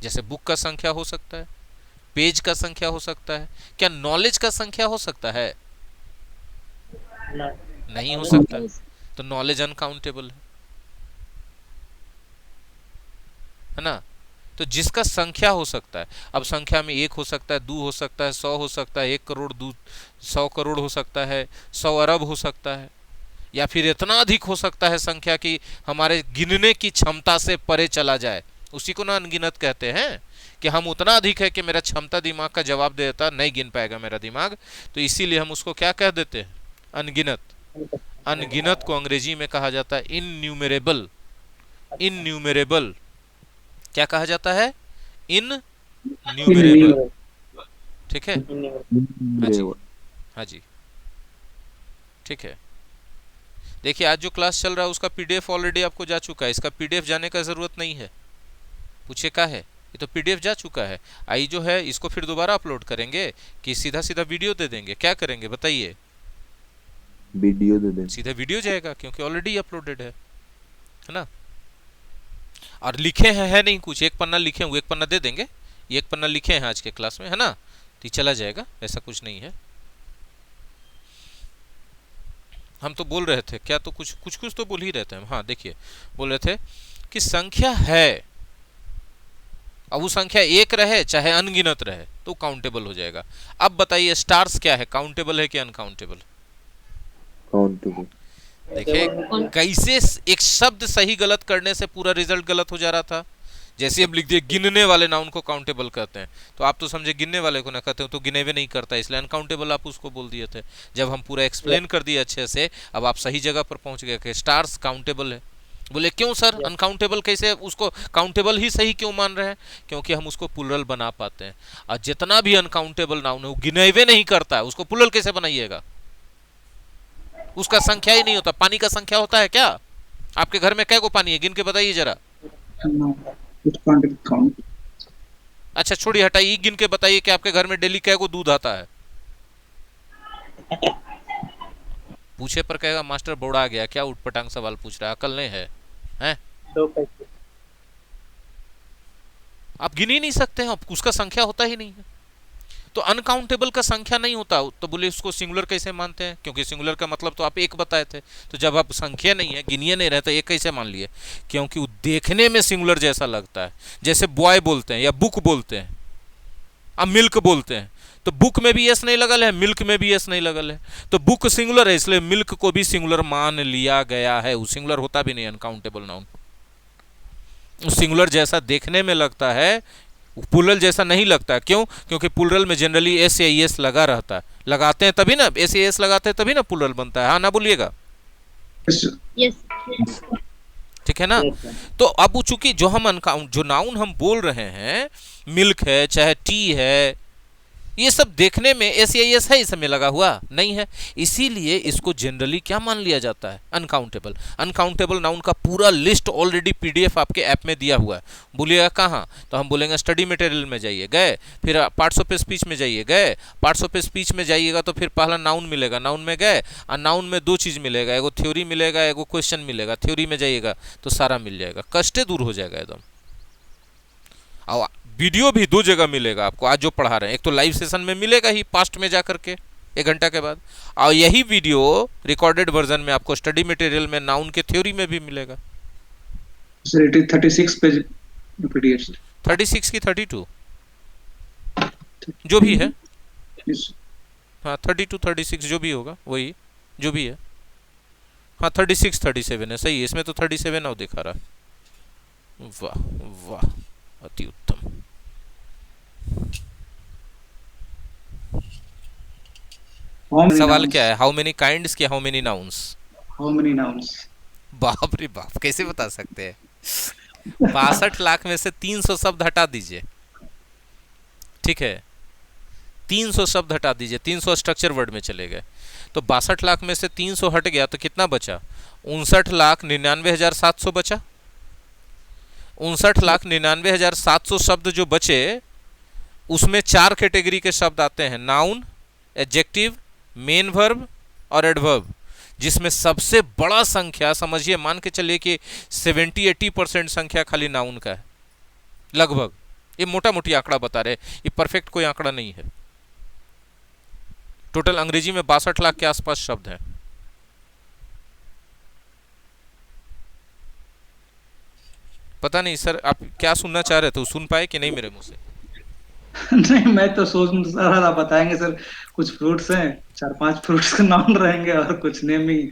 जैसे बुक का संख्या हो सकता है, पेज का संख्या हो सकता है। क्या नॉलेज का संख्या हो सकता है? नहीं हो सकता, तो नॉलेज अनकाउंटेबल है ना। तो जिसका संख्या हो सकता है, अब संख्या में 1 हो सकता है, 2 हो सकता है, 100 हो सकता है, 1 करोड़ 100 करोड़ हो सकता है, 100 अरब हो सकता है, या फिर इतना अधिक हो सकता है संख्या कि हमारे गिनने की क्षमता से परे चला जाए। उसी को ना अनगिनत कहते हैं, कि हम उतना अधिक है कि मेरा क्षमता दिमाग का जवाब दे देता, नहीं गिन पाएगा मेरा दिमाग, तो इसीलिए हम उसको क्या कह देते हैं? अनगिनत। अनगिनत को अंग्रेजी में कहा जाता है इनन्यूमरेबल। इनन्यूमरेबल क्या कहा जाता है? इनन्यूमरेबल, ठीक है। हाँ जी, हाँ जी, ठीक है। देखिए आज जो क्लास चल रहा है उसका पीडीएफ ऑलरेडी आपको जा चुका है, इसका पीडीएफ जाने का जरूरत नहीं है। पूछे का है, ये तो पीडीएफ जा चुका है। आई जो है इसको फिर दोबारा अपलोड करेंगे कि सीधा सीधा वीडियो दे देंगे? क्या करेंगे बताइए? वीडियो दे दें। सीधा वीडियो जाएगा क्योंकि ऑलरेडी अपलोडेड है ना। और लिखे हैं है नहीं कुछ, एक पन्ना लिखे हुए, एक पन्ना दे देंगे, एक पन्ना लिखे हैं आज के क्लास में, है ना, तो ये चला जाएगा, ऐसा कुछ नहीं है। हम तो बोल रहे थे क्या, तो कुछ कुछ तो बोल ही रहे थे हम। हाँ देखिए, बोल रहे थे कि संख्या है, अब वो संख्या 1 रहे चाहे अनगिनत रहे तो काउंटेबल हो जाएगा। अब बताइए स्टार्स क्या है, काउंटेबल है कि अनकाउंटेबल? काउंटेबल। देखिए कैसे एक शब्द सही गलत करने से पूरा रिजल्ट गलत हो जा रहा था। जैसे अब लिख दिए गिनने वाले नाउन को काउंटेबल कहते हैं, तो आप तो समझे गिनने वाले को ना कहते हो, तो गिने हुए नहीं करता, इसलिए अनकाउंटेबल आप उसको बोल दिए थे। जब हम पूरा एक्सप्लेन कर दिए अच्छे से, अब आप सही जगह पर पहुंच गए कि स्टार्स काउंटेबल है। बोले क्यों सर अनकाउंटेबल कैसे, उसको काउंटेबल ही सही क्यों मान रहे हैं? क्योंकि हम उसको प्लुरल बना पाते हैं, और जितना भी अनकाउंटेबल नाउन है वो गिने हुए नहीं करता है, उसको प्लुरल कैसे बनाइएगा? उसका संख्या ही नहीं होता। पानी का संख्या होता है क्या? आपके घर में कै गो पानी है, गिन के बताइए जरा। अच्छा छोड़िए, हटाइए, गिन के बताइए कि आपके घर में डेली कै गो दूध आता है। पूछे पर कहेगा मास्टर बौड़ा गया, क्या उठपटांग सवाल पूछ रहा है, अकल नहीं है, हैं? 2 पैसे। आप गिन ही नहीं सकते हैं, उसका संख्या होता ही नहीं है। तो अनकाउंटेबल का संख्या नहीं होता, तो बोले उसको सिंगुलर कैसे मानते हैं? क्योंकि सिंगुलर का मतलब तो आप एक बताए थे, तो जब आप संख्या नहीं है, गिनिए नहीं रहे, तो एक कैसे मान लिए? क्योंकि वो देखने में सिंगुलर जैसा लगता है। जैसे बॉय बोलते हैं या बुक बोलते हैं, अब मिल्क बोलते हैं, तो बुक में भी एस नहीं लगल है, मिल्क में भी एस नहीं लगल है, तो बुक सिंगुलर है, इसलिए मिल्क को भी सिंगुलर मान लिया गया है। वो सिंगुलर होता भी नहीं अनकाउंटेबल नाउन, सिंगुलर जैसा देखने में लगता है, प्लुरल जैसा नहीं लगता। क्यों? क्योंकि प्लुरल में जनरली एस या एस लगा रहता है, लगाते हैं तभी ना, एस या एस लगाते हैं तभी ना प्लुरल बनता है। हाँ ना बोलिएगा, ठीक है ना। तो अब चूंकि जो हम जो नाउन हम बोल रहे हैं, मिल्क है चाहे टी है, ये सब देखने में एस या एस है इसमें लगा हुआ नहीं है, इसीलिए इसको जनरली क्या मान लिया जाता है? अनकाउंटेबल। अनकाउंटेबल नाउन का पूरा लिस्ट ऑलरेडी पीडीएफ आपके ऐप में दिया हुआ है। बोलिएगा कहाँ? तो हम बोलेंगे स्टडी मटेरियल में जाइए, गए, फिर पार्ट्स ऑफ स्पीच में जाइए, गए, पार्ट्स ऑफ स्पीच में जाइएगा तो फिर पहला नाउन मिलेगा, नाउन में गए, और नाउन में 2 चीज मिलेगा, एगो थ्योरी मिलेगा, एगो क्वेश्चन मिलेगा। थ्योरी में जाइएगा तो सारा मिल जाएगा, कष्टे दूर हो जाएगा एकदम। और वीडियो भी 2 जगह मिलेगा आपको, आज जो पढ़ा रहे हैं, एक तो लाइव सेशन में मिलेगा ही पास्ट में जा करके 1 घंटा के बाद, और यही वीडियो रिकॉर्डेड वर्जन में आपको स्टडी मटेरियल में नाउन के थ्योरी में भी मिलेगा। Sir it is 36 page PDF sir. 36 की 32 जो भी है, हाँ 32 36 जो भी होगा वही जो भी है, हाँ 36 37 है, सही है। इसमें तो 37 और दिखा रहा है। वाह वाह, अति उत्तम। How many सवाल nouns? क्या है, हाउ मेनी काइंड्स की how many nouns? How many nouns? बाप रे बाप, कैसे बता सकते हैं? 62 लाख में से 300 शब्द हटा दीजिए, ठीक है, 300 शब्द हटा दीजिए, 300 स्ट्रक्चर वर्ड में चले गए, तो 62 लाख में से 300 हट गया तो कितना बचा? 59,99,700 बचा। 59,99,700 शब्द जो बचे, उसमें 4 कैटेगरी के शब्द आते हैं, नाउन, एडजेक्टिव, मेन वर्ब और एडवर्ब, जिसमें सबसे बड़ा संख्या समझिए, मान के चलिए कि 70-80% संख्या खाली नाउन का है लगभग। ये मोटा मोटी आंकड़ा बता रहे, ये परफेक्ट कोई आंकड़ा नहीं है। टोटल अंग्रेजी में 62 लाख के आसपास शब्द हैं। पता नहीं सर, आप क्या सुनना चाह रहे थे, सुन पाए कि नहीं मेरे मुंह से? नहीं, मैं तो सोच रहा था बताएंगे सर, कुछ फ्रूट्स हैं, 4-5 फ्रूट्स के नाम रहेंगे और कुछ नेमिंग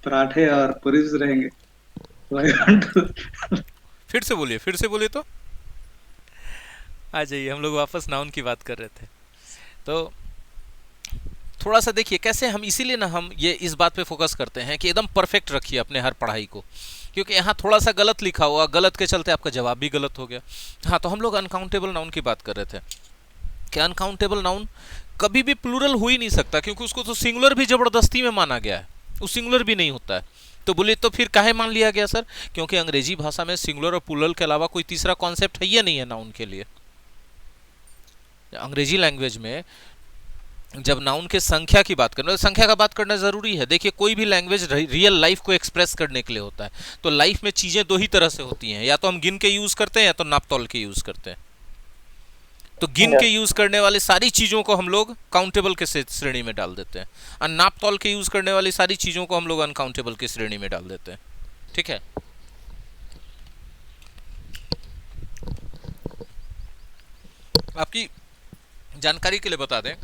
पराठे और पूरीज रहेंगे। तो I want to- फिर से बोलिए, फिर से बोलिए तो आ जाइए, हम लोग वापस नाउन की बात कर रहे थे। तो थोड़ा सा देखिए कैसे हम, इसीलिए ना हम ये इस बात पे फोकस करते हैं कि एकदम परफेक्ट रखिए अपने हर पढ़ाई को, क्योंकि यहाँ थोड़ा सा गलत लिखा हुआ, गलत के चलते आपका जवाब भी गलत हो गया। हाँ, तो हम लोग अनकाउंटेबल नाउन की बात कर रहे थे कि अनकाउंटेबल नाउन कभी भी प्लूरल हो ही नहीं सकता, क्योंकि उसको तो सिंगुलर भी जबरदस्ती में माना गया है, वो सिंगुलर भी नहीं होता है। तो बोले तो फिर काहे मान लिया गया सर? क्योंकि अंग्रेजी भाषा में सिंगुलर और प्लूरल के अलावा कोई तीसरा कॉन्सेप्ट है या नहीं है नाउन के लिए। अंग्रेजी लैंग्वेज में जब नाउन के संख्या की बात करना, संख्या का बात करना जरूरी है। देखिए कोई भी लैंग्वेज रियल लाइफ को एक्सप्रेस करने के लिए होता है, तो लाइफ में चीजें दो ही तरह से होती हैं, या तो हम गिन के यूज करते हैं या तो नाप तौल के यूज करते हैं। तो गिन के यूज करने वाली सारी चीजों को हम लोग काउंटेबल के श्रेणी में डाल देते हैं, और नाप तौल के यूज करने वाली सारी चीजों को हम लोग अनकाउंटेबल की श्रेणी में डाल देते हैं, ठीक है। आपकी जानकारी के लिए बता दें,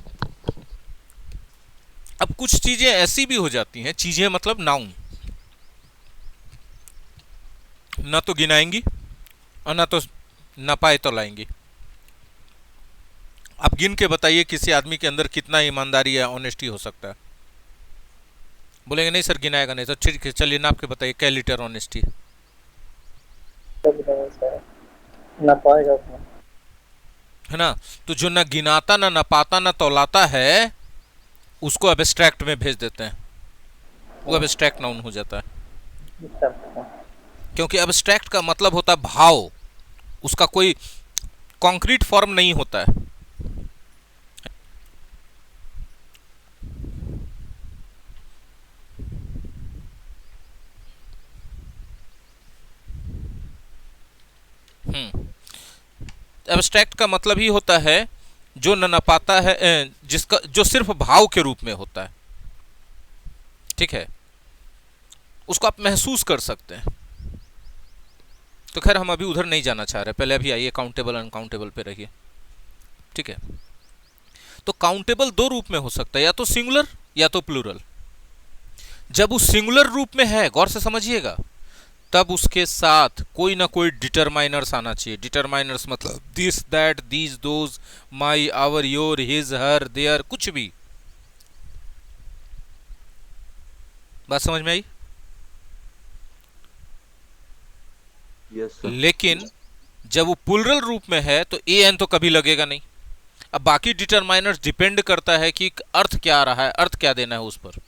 अब कुछ चीजें ऐसी भी हो जाती हैं, चीजें मतलब नाउन, ना तो गिनाएंगी और ना तो नपाए तो लाएंगी। आप गिन के बताइए किसी आदमी के अंदर कितना ईमानदारी या ऑनेस्टी हो सकता है? बोलेंगे नहीं सर गिनाएगा नहीं, तो ठीक है चलिए नाप के बताइए क्या लीटर ऑनेस्टी ना पाएगा है ना। तो जो ना गिनाता ना नपाता ना तौलाता है, उसको एब्स्ट्रैक्ट में भेज देते हैं, वो एब्स्ट्रैक्ट नाउन हो जाता है। क्योंकि एब्स्ट्रैक्ट का मतलब होता है भाव, उसका कोई कॉन्क्रीट फॉर्म नहीं होता है। एब्स्ट्रैक्ट का मतलब ही होता है जो न नपाता है, जिसका जो सिर्फ भाव के रूप में होता है, ठीक है, उसको आप महसूस कर सकते हैं। तो खैर हम अभी उधर नहीं जाना चाह रहे, पहले अभी आइए काउंटेबल अनकाउंटेबल पे रहिए, ठीक है। तो काउंटेबल दो रूप में हो सकता है, या तो सिंगुलर या तो प्लूरल। जब वो सिंगुलर रूप में है, गौर से समझिएगा, तब उसके साथ कोई ना कोई डिटरमाइनर्स आना चाहिए। डिटरमाइनर्स मतलब this that these those my our your his her their, कुछ भी। बात समझ में आई? Yes sir. लेकिन जब वो प्लूरल रूप में है तो ए एन तो कभी लगेगा नहीं। अब बाकी डिटरमाइनर्स डिपेंड करता है कि अर्थ क्या आ रहा है, अर्थ क्या देना है उस पर।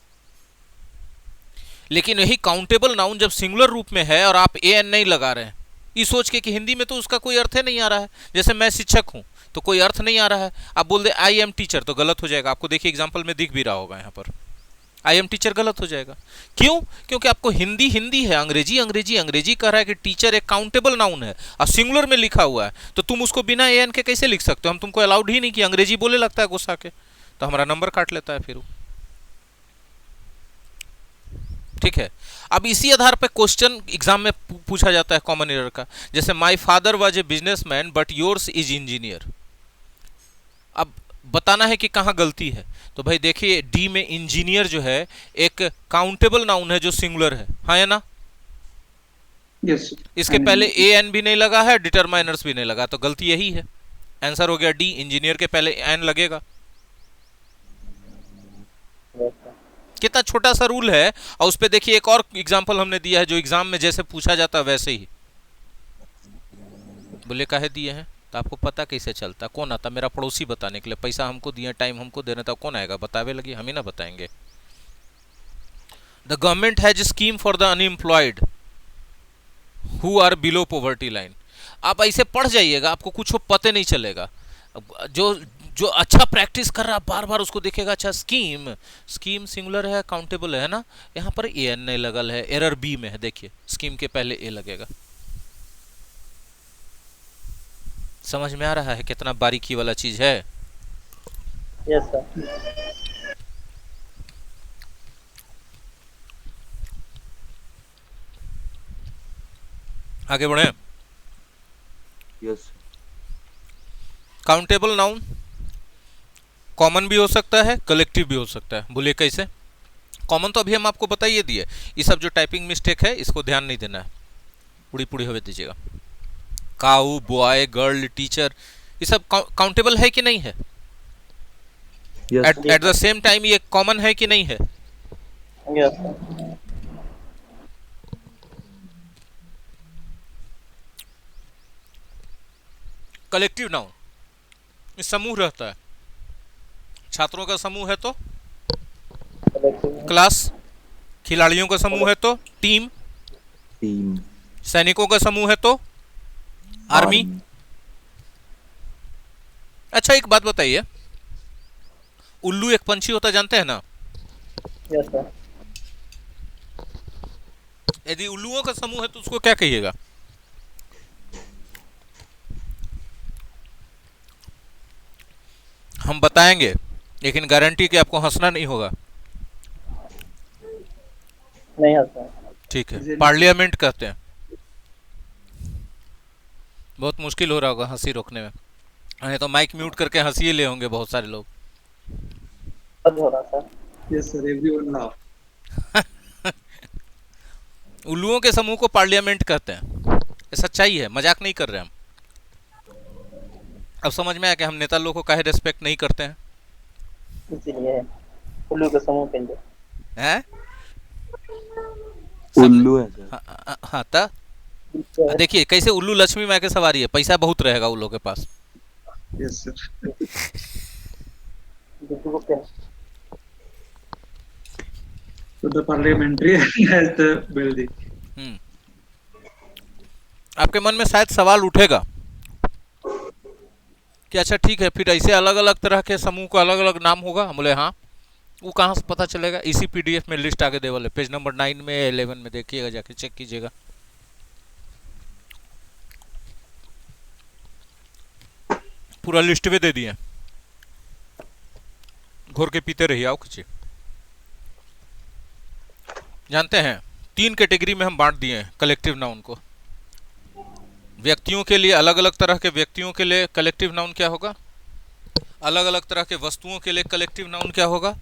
लेकिन यही काउंटेबल नाउन जब सिंगुलर रूप में है और आप ए एन नहीं लगा रहे हैं, ये सोच के कि हिंदी में तो उसका कोई अर्थ नहीं आ रहा है, जैसे मैं शिक्षक हूं तो कोई अर्थ नहीं आ रहा है, आप बोल दे आई एम टीचर तो गलत हो जाएगा। आपको देखिए एग्जाम्पल में दिख भी रहा होगा, यहाँ पर आई एम टीचर गलत हो जाएगा। क्यों? क्योंकि आपको हिंदी हिंदी है, अंग्रेजी अंग्रेजी अंग्रेजी कह रहा है कि टीचर एक काउंटेबल नाउन है और सिंगुलर में लिखा हुआ है, तो तुम उसको बिना ए एन के कैसे लिख सकते हो? हम तुमको अलाउड ही नहीं कि अंग्रेजी बोले लगता है गुस्सा के, तो हमारा नंबर काट लेता है फिर वो, ठीक है। अब इसी आधार पर क्वेश्चन एग्जाम में पूछा जाता है कॉमन एरर का, जैसे my father was a businessman but yours is engineer. अब बताना है कि कहाँ गलती है, तो भाई देखिए डी में इंजीनियर जो है एक काउंटेबल नाउन है जो सिंगुलर है, हाँ या ना? यस। इसके पहले ए एन भी नहीं लगा है, डिटरमाइनर्स भी नहीं लगा, तो गलती यही है। आंसर हो गया डी, इंजीनियर के पहले एन लगेगा। Yes sir. कितना छोटा सा रूल है। और उस पे देखिए एक और एग्जांपल हमने दिया है जो एग्जाम में जैसे पूछा जाता वैसे ही। बोले काहे दिए हैं, तो आपको पता कैसे चलता, कौन आता, मेरा पड़ोसी बताने के लिए, पैसा हमको दिए, टाइम हमको देना था, कौन आएगा बतावे लगी, हम ही ना बताएंगे। The government has scheme for the unemployed who are below poverty line. आप ऐसे पढ़ जाइएगा, आपको कुछ पता नहीं चलेगा। जो जो अच्छा प्रैक्टिस कर रहा बार बार उसको देखेगा। अच्छा स्कीम, स्कीम सिंगुलर है, काउंटेबल है ना, यहाँ पर ए एन नहीं लगल है, एरर बी में है, देखिए स्कीम के पहले ए लगेगा। समझ में आ रहा है कितना बारीकी वाला चीज है। Yes sir. आगे बढ़े। यस काउंटेबल नाउन कॉमन भी हो सकता है, कलेक्टिव भी हो सकता है। बोलिए कैसे। कॉमन तो अभी हम आपको बता ही दिए। ये सब जो टाइपिंग मिस्टेक है इसको ध्यान नहीं देना है, पूरी पूरी हवे दीजिएगा। काऊ, बॉय, गर्ल, टीचर, ये सब काउंटेबल है कि नहीं है। Yes at the same time ये कॉमन है कि नहीं है। Yes sir. कलेक्टिव नाउन समूह रहता है, छात्रों का समूह है तो कलेक्टिव। क्लास, खिलाड़ियों का समूह है तो टीम, टीम सैनिकों का समूह है तो आर्मी। अच्छा एक बात बताइए, उल्लू एक पंछी होता जानते हैं ना। Yes sir. यदि उल्लुओं का समूह है तो उसको क्या कहिएगा। हम बताएंगे लेकिन गारंटी कि आपको हंसना नहीं होगा। नहीं है सर। ठीक है, पार्लियामेंट कहते हैं। बहुत मुश्किल हो रहा होगा हंसी रोकने में, नहीं तो माइक म्यूट करके हंसी ले होंगे बहुत सारे लोग। सब हो रहा sir. Yes sir, everyone laugh. उल्लुओं के समूह को पार्लियामेंट कहते हैं, ये सच्चाई है, मजाक नहीं कर रहे हम। अब समझ में आया कि हम नेता लोगों को काहे रेस्पेक्ट नहीं करते हैं। इसीलिए उल्लू के समूह के लिए। हैं? उल्लू है सर। हाँ तो देखिए कैसे उल्लू लक्ष्मी माँ के सवारी है, पैसा बहुत रहेगा उल्लू के पास। Yes sir. So the parliamentary has the building. आपके मन में शायद सवाल उठेगा कि अच्छा ठीक है, फिर ऐसे अलग अलग तरह के समूह का अलग अलग नाम होगा। हम बोले हाँ, वो कहाँ से पता चलेगा। इसी पीडीएफ में लिस्ट आगे दे वाले, पेज नंबर 9 में 11 में देखिएगा, जाके चेक कीजिएगा। पूरा लिस्ट भी दे दिए, घोर के पीते रहिए। आओ खींचिए। जानते हैं 3 कैटेगरी में हम बांट दिए हैं कलेक्टिव नाउन को। व्यक्तियों के लिए अलग अलग तरह के व्यक्तियों के लिए कलेक्टिव नाउन क्या होगा, अलग अलग तरह के वस्तुओं के लिए कलेक्टिव नाउन क्या होगा,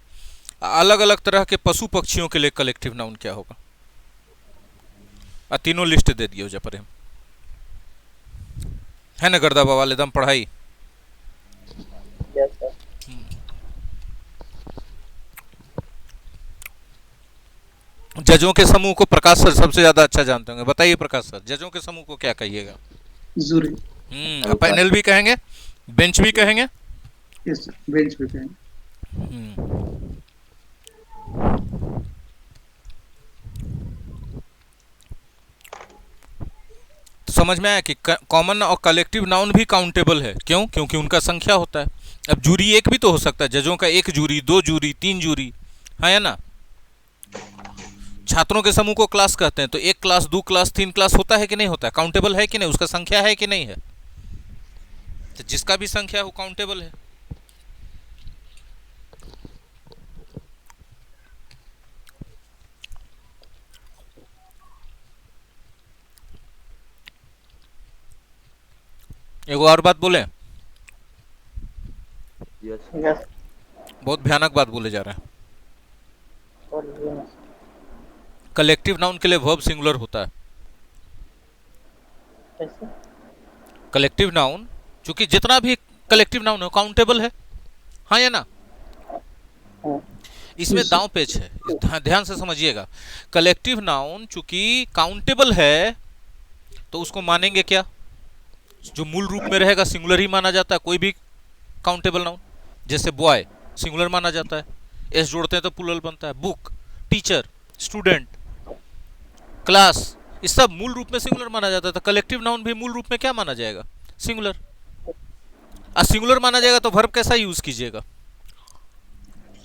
अलग अलग तरह के पशु पक्षियों के लिए कलेक्टिव नाउन क्या होगा। तीनों लिस्ट दे दिए हो पर हम है ना गर्दा बवाल एकदम पढ़ाई। Yes sir. जजों के समूह को प्रकाश सर सबसे ज्यादा अच्छा जानते होंगे, बताइए प्रकाश सर जजों के समूह को क्या कहिएगा। जूरी। पैनल भी कहेंगे, बेंच भी कहेंगे। यस सर, बेंच पे कहेंगे। तो समझ में आया कि कॉमन और कलेक्टिव नाउन भी काउंटेबल है। क्यों? क्योंकि उनका संख्या होता है। अब जूरी एक भी तो हो सकता है, जजों का 1 जूरी, 2 जूरी, 3 जूरी, है ना। छात्रों के समूह को क्लास कहते हैं, तो 1 क्लास, 2 क्लास, 3 क्लास होता है कि नहीं होता है, काउंटेबल है कि नहीं, उसका संख्या है कि नहीं है। तो जिसका भी संख्या हो काउंटेबल है। एगो और बात बोले, यस यस। बहुत भयानक बात बोले जा रहा है। और कलेक्टिव नाउन के लिए वर्ब सिंगुलर होता है। कैसे? कलेक्टिव नाउन चूंकि जितना भी कलेक्टिव नाउन है काउंटेबल है, हाँ या ना। इसमें Yes, sir. दांव पेच है, ध्यान से समझिएगा। कलेक्टिव नाउन चूंकि काउंटेबल है तो उसको मानेंगे क्या, जो मूल रूप में रहेगा सिंगुलर ही माना जाता है कोई भी काउंटेबल नाउन। जैसे बॉय सिंगुलर माना जाता है, एस जोड़ते हैं तो प्लूरल बनता है। बुक, टीचर, स्टूडेंट, क्लास, ये सब मूल रूप में सिंगुलर माना जाता है। तो कलेक्टिव नाउन भी मूल रूप में क्या माना जाएगा, सिंगुलर। सिंगुलर माना जाएगा तो वर्ब कैसा यूज कीजिएगा,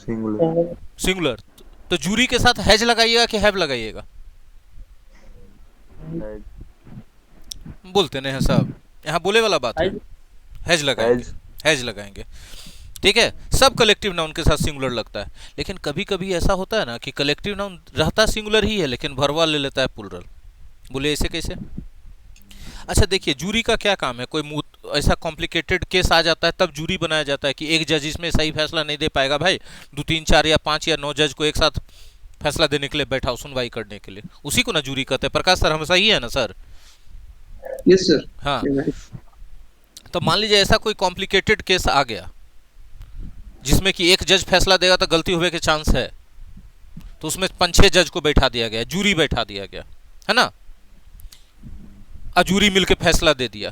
सिंगुलर। सिंगुलर। तो जूरी के साथ हैज लगाइएगा कि हैव लगाइएगा, बोलते नहीं है साहब, यहाँ बोले वाला बात है, हैज लगाएंगे, हैज लगाएंगे। ठीक है, सब कलेक्टिव नाउन के साथ सिंगुलर लगता है। लेकिन कभी कभी ऐसा होता है ना कि कलेक्टिव नाउन रहता सिंगुलर ही है लेकिन भरवा ले लेता है प्लूरल। बोले ऐसे कैसे? अच्छा देखिए, जूरी का क्या काम है, कोई ऐसा कॉम्प्लिकेटेड केस आ जाता है तब जूरी बनाया जाता है कि एक जज इसमें सही फैसला नहीं दे पाएगा भाई, 2 3 4 या 5 या 9 जज को एक साथ फैसला देने के लिए बैठाओ, सुनवाई करने के लिए, उसी को ना जूरी कहते हैं। प्रकाश सर, हम सही है ना सर? Yes, sir. हाँ, You're right. तो मान लीजिए ऐसा कोई कॉम्प्लिकेटेड केस आ गया जिसमें कि एक जज फैसला देगा तो गलती होने के चांस है, तो उसमें 5 6 जज को बैठा दिया गया, जूरी बैठा दिया गया, है ना, जूरी मिलके फैसला दे दिया।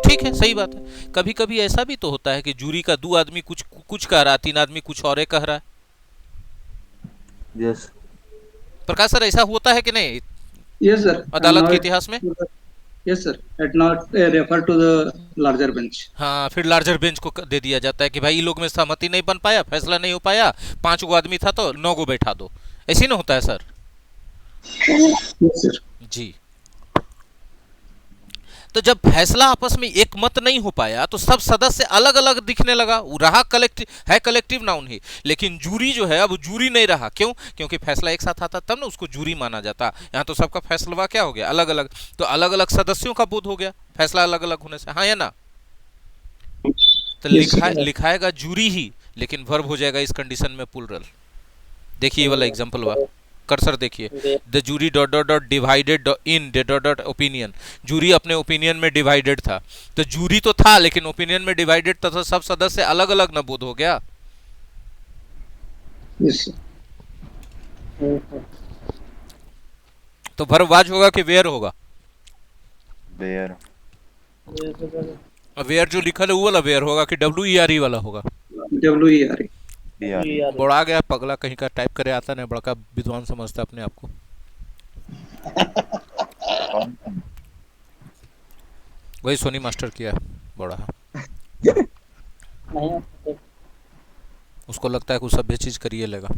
ठीक है, सही बात है। कभी कभी ऐसा भी तो होता है कि जूरी का 2 आदमी कुछ कुछ कह रहा है, 3 आदमी कुछ और कह रहा है। यस। प्रकाश सर, ऐसा होता है कि नहीं Yes, sir. And अदालत now के it, इतिहास में? yes, sir. It not refer to the larger bench. हाँ, फिर लार्जर बेंच को दे दिया जाता है कि भाई इन लोग में सहमति नहीं बन पाया, फैसला नहीं हो पाया, 5 गो आदमी था तो 9 गो बैठा दो। ऐसे ही ना होता है सर? Yes, sir. जी। तो जब फैसला आपस में एक मत नहीं हो पाया तो सब सदस्य अलग अलग दिखने लगा, वो रहा कलेक्टिव नाउन ही, लेकिन जूरी जो है अब जूरी नहीं रहा। क्यों? क्योंकि फैसला एक साथ आता तब ना उसको जूरी माना जाता। यहाँ तो सबका फैसला क्या हो गया, अलग अलग, तो अलग अलग सदस्यों का बोध हो गया फैसला अलग अलग होने से। हाँ या ना? तो लिखाएगा जूरी ही, लेकिन वर्ब हो जाएगा इस कंडीशन में प्लूरल। देखिए ये वाला एग्जांपल हुआ, कर्सर देखिए, the jury dot dot dot divided in dot dot opinion. Jury अपने ओपिनियन में डिवाइडेड था, तो जूरी तो था लेकिन ओपिनियन में डिवाइडेड था, तो सब सदस्य अलग अलग न बोध हो गया। Yes, sir. तो वर्ब वाज होगा कि वेयर होगा? वेयर। वेयर जो लिखा है वो वाला वेयर होगा कि WERE वाला होगा? WERE. बड़ा गया पगला कहीं का, टाइप करे आता नहीं, बड़का विद्वान समझता अपने आप को। वही सोनी मास्टर किया बड़ा, उसको लगता है कुछ सभ्य चीज करिए लेगा।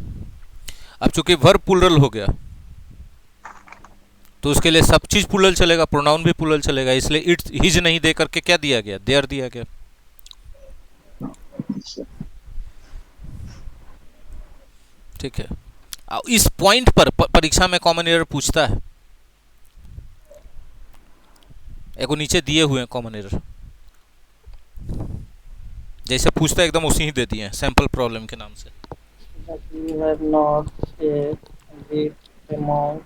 अब चूंकि वर्ब प्लूरल हो गया तो उसके लिए सब चीज प्लूरल चलेगा, प्रोनाउन भी प्लूरल चलेगा, इसलिए इट हिज नहीं दे करके क्या दिया गया, देयर दिया गया। ठीक है, इस पॉइंट पर परीक्षा में कॉमन एरर पूछता है, एगो नीचे दिए हुए हैं कॉमन एरर, जैसे पूछता है एकदम उसी ही दे दिए हैं सैंपल प्रॉब्लम के नाम से। You have not agreed among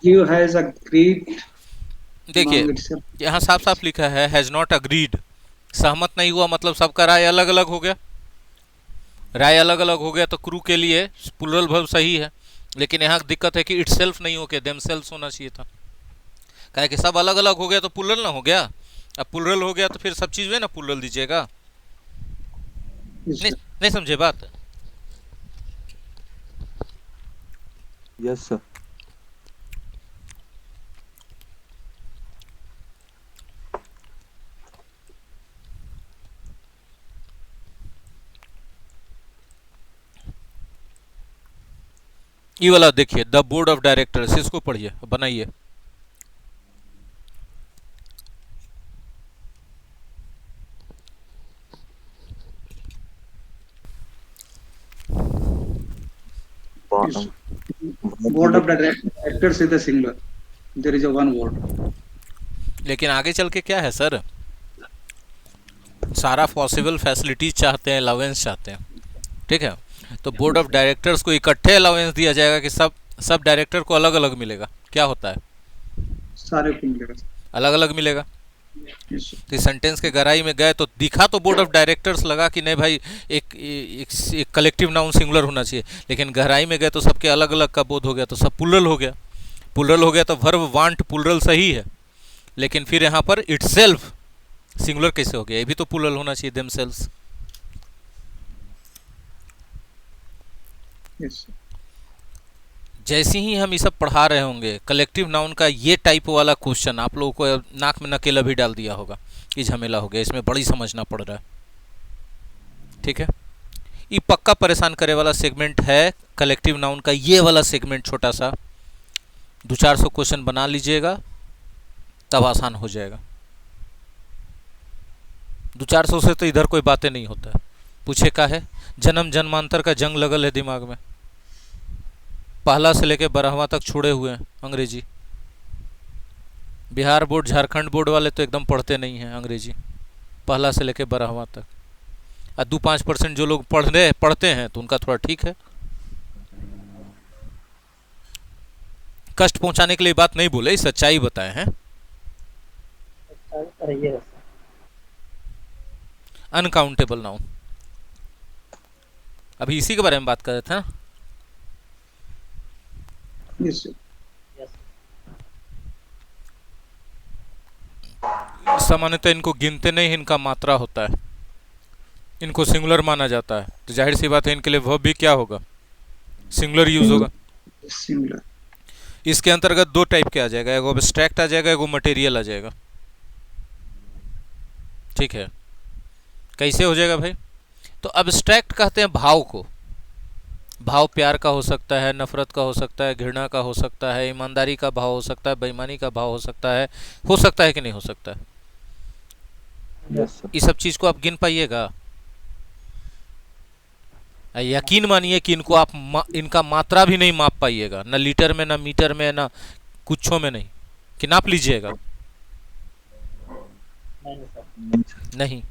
You has agreed. देखिए among itself. यहाँ साफ साफ लिखा है हैज नॉट अग्रीड, सहमत नहीं हुआ, मतलब सबका राय अलग अलग हो गया। राय अलग अलग हो गया तो क्रू के लिए प्लूरल वर्ब सही है, लेकिन यहाँ दिक्कत है कि इटसेल्फ नहीं हो के देमसेल्व्स होना चाहिए था। काहे कि सब अलग अलग हो गया तो प्लूरल ना हो गया, अब प्लूरल हो गया तो फिर सब चीज में ना प्लूरल दीजिएगा। Yes, नहीं, sir. नहीं समझे बात? Yes sir. ये वाला देखिए, द बोर्ड ऑफ डायरेक्टर्स, इसको पढ़िए, बनाइए। Yes. Board of directors is the singular. There is a one word. लेकिन आगे चल के क्या है सर, सारा पॉसिबल फैसिलिटीज चाहते हैं, अलाउंस चाहते हैं। ठीक है, तो बोर्ड ऑफ डायरेक्टर्स को इकट्ठे अलाउंस दिया जाएगा कि सब डायरेक्टर को अलग अलग मिलेगा। क्या होता है, सारे को मिलेगा। अलग अलग मिलेगा। Yes, sir. तो सेंटेंस के गहराई में गए तो दिखा तो बोर्ड ऑफ डायरेक्टर्स लगा कि नहीं भाई एक कलेक्टिव नाउन सिंगुलर होना चाहिए, लेकिन गहराई में गए तो सबके अलग अलग का बोध हो गया, तो सब प्लुरल हो गया। प्लुरल हो गया तो वर्ब वांट प्लुरल सही है, लेकिन फिर यहाँ पर इटसेल्फ सिंगुलर कैसे हो गया? ये भी तो प्लुरल होना चाहिए, देमसेल्व्स। Yes, sir. जैसे ही हम ये सब पढ़ा रहे होंगे, कलेक्टिव नाउन का ये टाइप वाला क्वेश्चन आप लोगों को नाक में नकेला भी डाल दिया होगा कि झमेला हो गया, इसमें बड़ी समझना पड़ रहा है। ठीक है, ये पक्का परेशान करे वाला सेगमेंट है कलेक्टिव नाउन का, ये वाला सेगमेंट छोटा सा 200-400 क्वेश्चन बना लीजिएगा तब आसान हो जाएगा। 200-400 से तो इधर कोई बातें नहीं होता है। पूछे का है, जन्म जन्मांतर का जंग लगल है दिमाग में, पहला से लेके 12वां तक छोड़े हुए हैं अंग्रेजी। बिहार बोर्ड झारखंड बोर्ड वाले तो एकदम पढ़ते नहीं हैं अंग्रेजी, पहला से लेके 12वां तक। और 2-5% जो लोग पढ़ते हैं तो उनका थोड़ा ठीक है। कष्ट पहुंचाने के लिए बात नहीं बोले, सच्चाई बताए हैं। रहिए अनकाउंटेबल नाउन, अभी इसी के बारे में बात कर रहे थे ना। Yes, sir. सामान्यतः इनको गिनते नहीं, इनका मात्रा होता है, इनको सिंगुलर माना जाता है, तो जाहिर सी बात है इनके लिए वर्ब भी क्या होगा? सिंगुलर यूज होगा। Singular. इसके अंतर्गत 2 टाइप के आ जाएगा, एगो एब्स्ट्रैक्ट आ जाएगा, एगो मटेरियल आ जाएगा। ठीक है, कैसे हो जाएगा भाई? तो एब्स्ट्रैक्ट कहते हैं भाव को। भाव प्यार का हो सकता है, नफरत का हो सकता है, घृणा का हो सकता है, ईमानदारी का भाव हो सकता है, बेईमानी का भाव हो सकता है कि नहीं हो सकता है? Yes, sir. ये सब चीज को आप गिन पाइएगा? यकीन मानिए कि इनको आप इनका मात्रा भी नहीं माप पाइएगा, ना लीटर में, ना मीटर में, ना कुछों में नहीं। कि नाप लीजिएगा? नहीं,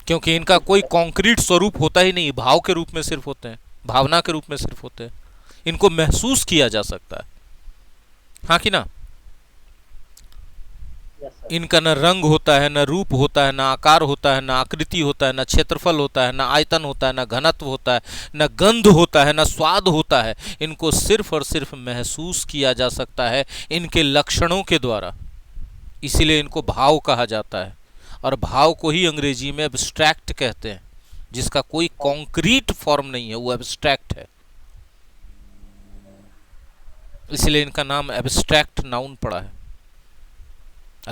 क्योंकि इनका कोई कॉन्क्रीट स्वरूप होता ही नहीं, भाव के रूप में सिर्फ होते हैं, भावना के रूप में सिर्फ होते हैं। इनको महसूस किया जा सकता है, हाँ कि ना? इनका न रंग होता है, न रूप होता है, न आकार होता है, न आकृति होता है, न क्षेत्रफल होता है, न आयतन होता है, न घनत्व होता है, न गंध होता है, न स्वाद होता है। इनको सिर्फ और सिर्फ महसूस किया जा सकता है इनके लक्षणों के द्वारा, इसीलिए इनको भाव कहा जाता है। और भाव को ही अंग्रेजी में एब्स्ट्रैक्ट कहते हैं, जिसका कोई कॉन्क्रीट फॉर्म नहीं है, वो एब्स्ट्रैक्ट है। इसलिए इनका नाम एब्स्ट्रैक्ट नाउन पड़ा है।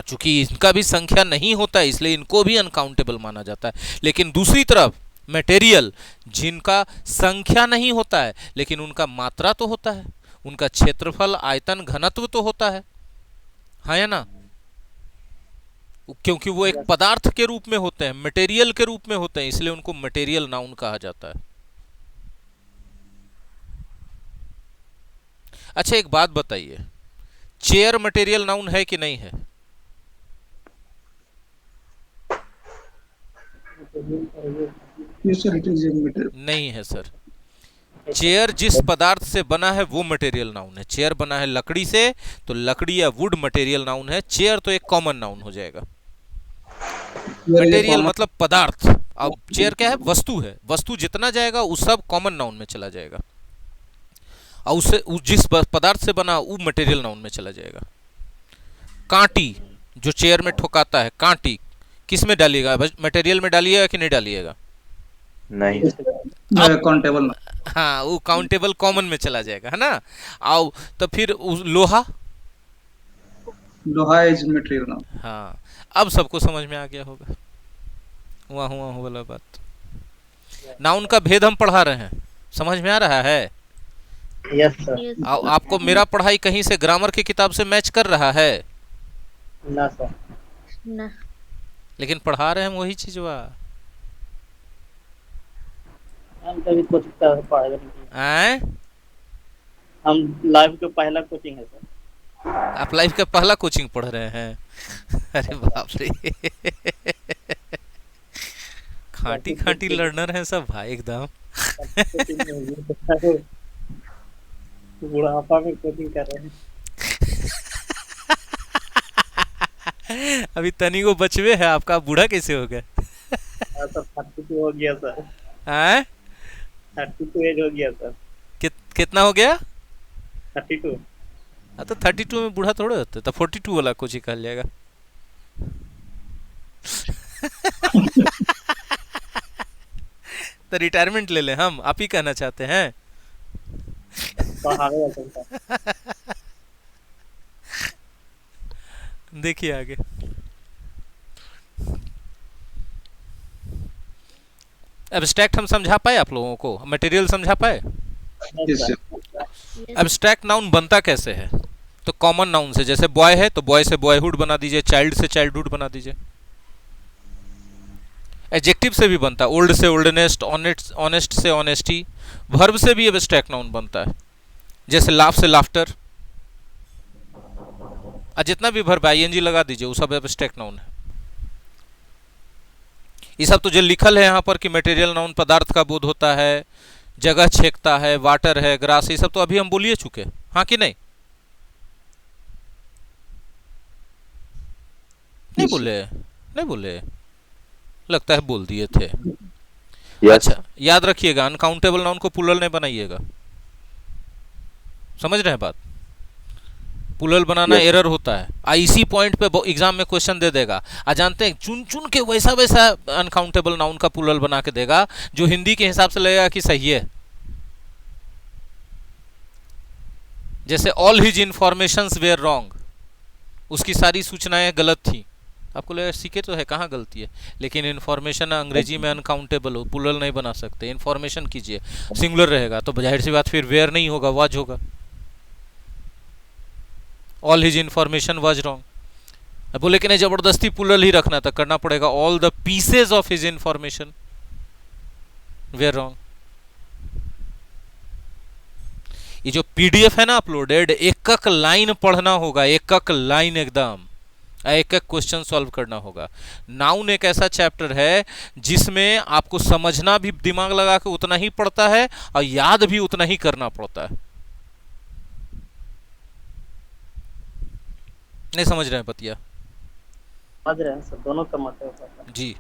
चूंकि इनका भी संख्या नहीं होता है, इसलिए इनको भी अनकाउंटेबल माना जाता है। लेकिन दूसरी तरफ मटेरियल, जिनका संख्या नहीं होता है लेकिन उनका मात्रा तो होता है, उनका क्षेत्रफल, आयतन, घनत्व तो होता है, हाँ या ना? क्योंकि वो एक पदार्थ के रूप में होते हैं, मटेरियल के रूप में होते हैं, इसलिए उनको मटेरियल नाउन कहा जाता है। अच्छा, एक बात बताइए, चेयर मटेरियल नाउन है कि नहीं है? Yes, sir. It is a material. नहीं है सर। चेयर जिस पदार्थ से बना है वो मटेरियल नाउन है। चेयर बना है लकड़ी से, तो लकड़ी या वुड मटेरियल नाउन है। चेयर तो एक कॉमन नाउन हो जाएगा। मटेरियल मतलब पदार्थ। अब चेयर क्या है? वस्तु है। वस्तु जितना जाएगा वो सब कॉमन नाउन में चला जाएगा, और उससे जिस पदार्थ से बना वो मटेरियल नाउन में चला जाएगा। कांटी जो चेयर में ठोकाता है, कांटी किस में डालिएगा? मटेरियल में डालिएगा कि नहीं डालिएगा? नहीं। काउंटेबल ना। हाँ, वो काउंटेबल कॉमन में चला जाएगा, है ना? आओ तो फिर लोहा, लोहा इज मटेरियल ना। हाँ, अब सबको समझ में आ गया होगा हुआ वाला बात। नाउन का भेद हम पढ़ा रहे हैं, समझ में आ रहा है? Yes sir. आपको मेरा पढ़ाई कहीं से ग्रामर की किताब से मैच कर रहा है? ना सर। ना। लेकिन पढ़ा रहे हैं वही चीज। हम कभी कोचिंग पढ़ाएगा नहीं। आए? हम लाइव के पहला कोचिंग है सर। आप लाइव का पहला कोचिंग पढ़ रहे हैं? अरे बाप रे, खाटी खाटी लर्नर हैं सब भाई एकदम। बुढ़ापा में कोचिंग कर रहे हैं। अभी तनी को बचवे है आपका, बूढ़ा कैसे हो गया? हाँ सर, 32 हो गया सर। हैं? 32 एज हो गया सर। कितना हो गया? 32। हाँ तो 32 में बूढ़ा थोड़े होते, तो 42 वाला कुछ ही कहा जाएगा। तो रिटायरमेंट ले ले हम, आप ही कहना चाहते हैं? पढ़ाने वाला सर। देखिए आगे। एब्स्ट्रैक्ट हम समझा पाए आप लोगों को? मटेरियल समझा पाए? जी सर। एब्स्ट्रैक्ट नाउन बनता कैसे है? तो कॉमन नाउन से, जैसे बॉय है तो बॉय से बॉयहुड बना दीजिए, चाइल्ड से चाइल्डहुड बना दीजिए। एडजेक्टिव से भी बनता है, ओल्ड से ओल्डनेस्ट, ऑनेस्ट से ऑनेस्टी। वर्ब से भी एब्स्ट्रैक्ट नाउन बनता है, जैसे लाफ से लाफ्टर। जितना भी वर्ब आईएनजी लगा दीजिए, वो सब एब्स्ट्रैक्ट नाउन है। ये सब तो जो लिखल है यहाँ पर कि मटेरियल नाउन पदार्थ का बोध होता है, जगह छेकता है, वाटर है, ग्रास, ये सब तो अभी हम बोलिए चुके, हाँ कि नहीं? नहीं बोले? नहीं बोले? लगता है बोल दिए थे। अच्छा याद रखिएगा, अनकाउंटेबल नाउन को प्लूरल नहीं बनाइएगा। समझ रहे हैं बात? प्लूरल बनाना एरर होता है। इसी पॉइंट पे एग्जाम में क्वेश्चन दे देगा। जानते हैं, चुन चुन के वैसा वैसा अनकाउंटेबल नाउन का प्लूरल बना के देगा जो हिंदी के हिसाब से लगेगा कि सही है। जैसे all his informations were wrong, उसकी सारी सूचनाएं गलत थी। आपको लगेगा सीखे तो है, कहाँ गलती है? लेकिन इन्फॉर्मेशन अंग्रेजी में अनकाउंटेबल हो, प्लूरल नहीं बना सकते। इन्फॉर्मेशन कीजिए, सिंगुलर रहेगा तो जाहिर सी बात फिर वेयर नहीं होगा, वाज होगा। All his information was wrong. बोले कि नहीं जबरदस्ती प्लूरल ही रखना था, करना पड़ेगा all the pieces of his information were wrong. ये जो पीडीएफ है ना अपलोडेड, एक एक लाइन पढ़ना होगा, एक एक लाइन एकदम, एक एक क्वेश्चन सॉल्व करना होगा। नाउन एक ऐसा चैप्टर है जिसमें आपको समझना भी दिमाग लगा के उतना ही पड़ता है और याद भी उतना ही करना पड़ता है। नहीं समझ रहे हैं बतिया? समझ रहे हैं सर, दोनों का मतलब है जी।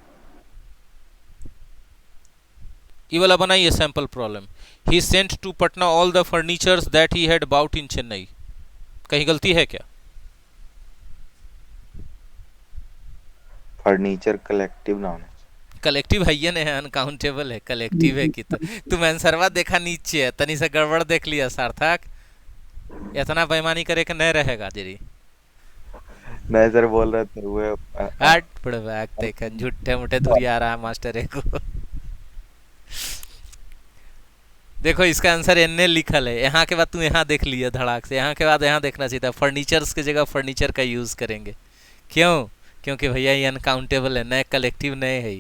ये वाला बनाइए sample problem. He sent to Patna all the furnitures that he had bought in Chennai. कहीं गलती है क्या? फर्नीचर कलेक्टिव नाउन है। कलेक्टिव है, ये नहीं है, अनकाउंटेबल है। कलेक्टिव है कि तो तुम आंसरवा देखा नीचे है, तनी से गड़बड़ देख लिया सार्थक। इतना बेईमानी करे के नहीं रहेगा जेरी। मैं सर बोल रहा था वो हट पड़वा देखन झूठे मुठे धुरी आ रहा मास्टर को। देखो इसका आंसर एन लिखल है, यहाँ के बाद तू यहाँ देख लिया धड़ाक से, यहाँ के बाद यहाँ देखना चाहिए था। फर्नीचर्स की जगह फर्नीचर का यूज करेंगे, क्यों? क्योंकि भैया ये अनकाउंटेबल है, नए कलेक्टिव नए है।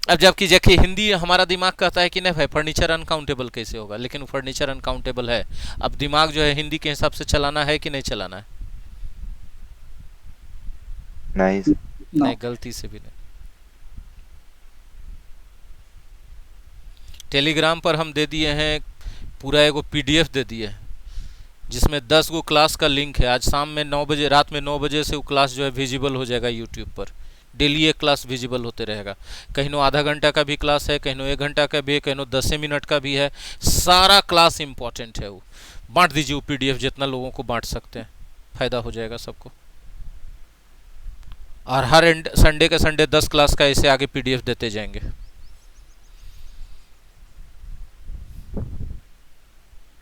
अब जबकि जबकि हिंदी हमारा दिमाग कहता है कि नहीं भाई फर्नीचर अनकाउंटेबल कैसे होगा, लेकिन फर्नीचर अनकाउंटेबल है। अब दिमाग जो है हिंदी के हिसाब से चलाना है कि नहीं चलाना है? नहीं, गलती से भी नहीं। टेलीग्राम पर हम दे दिए हैं पूरा एगो पीडीएफ दे दिए हैं जिसमें 10 गो क्लास का लिंक है। आज शाम में 9 बजे, रात में 9 बजे से वो क्लास जो है विजिबल हो जाएगा यूट्यूब पर। डेली एक क्लास विजिबल होते रहेगा। कहीं आधा घंटा का भी क्लास है, कहीं 1 घंटा का भी है, कहीं 10 मिनट का भी है। सारा क्लास इंपॉर्टेंट है। वो बांट दीजिए वो पीडीएफ, जितना लोगों को बांट सकते हैं, फायदा हो जाएगा सबको। और हर संडे के संडे 10 क्लास का ऐसे आगे पीडीएफ देते जाएंगे।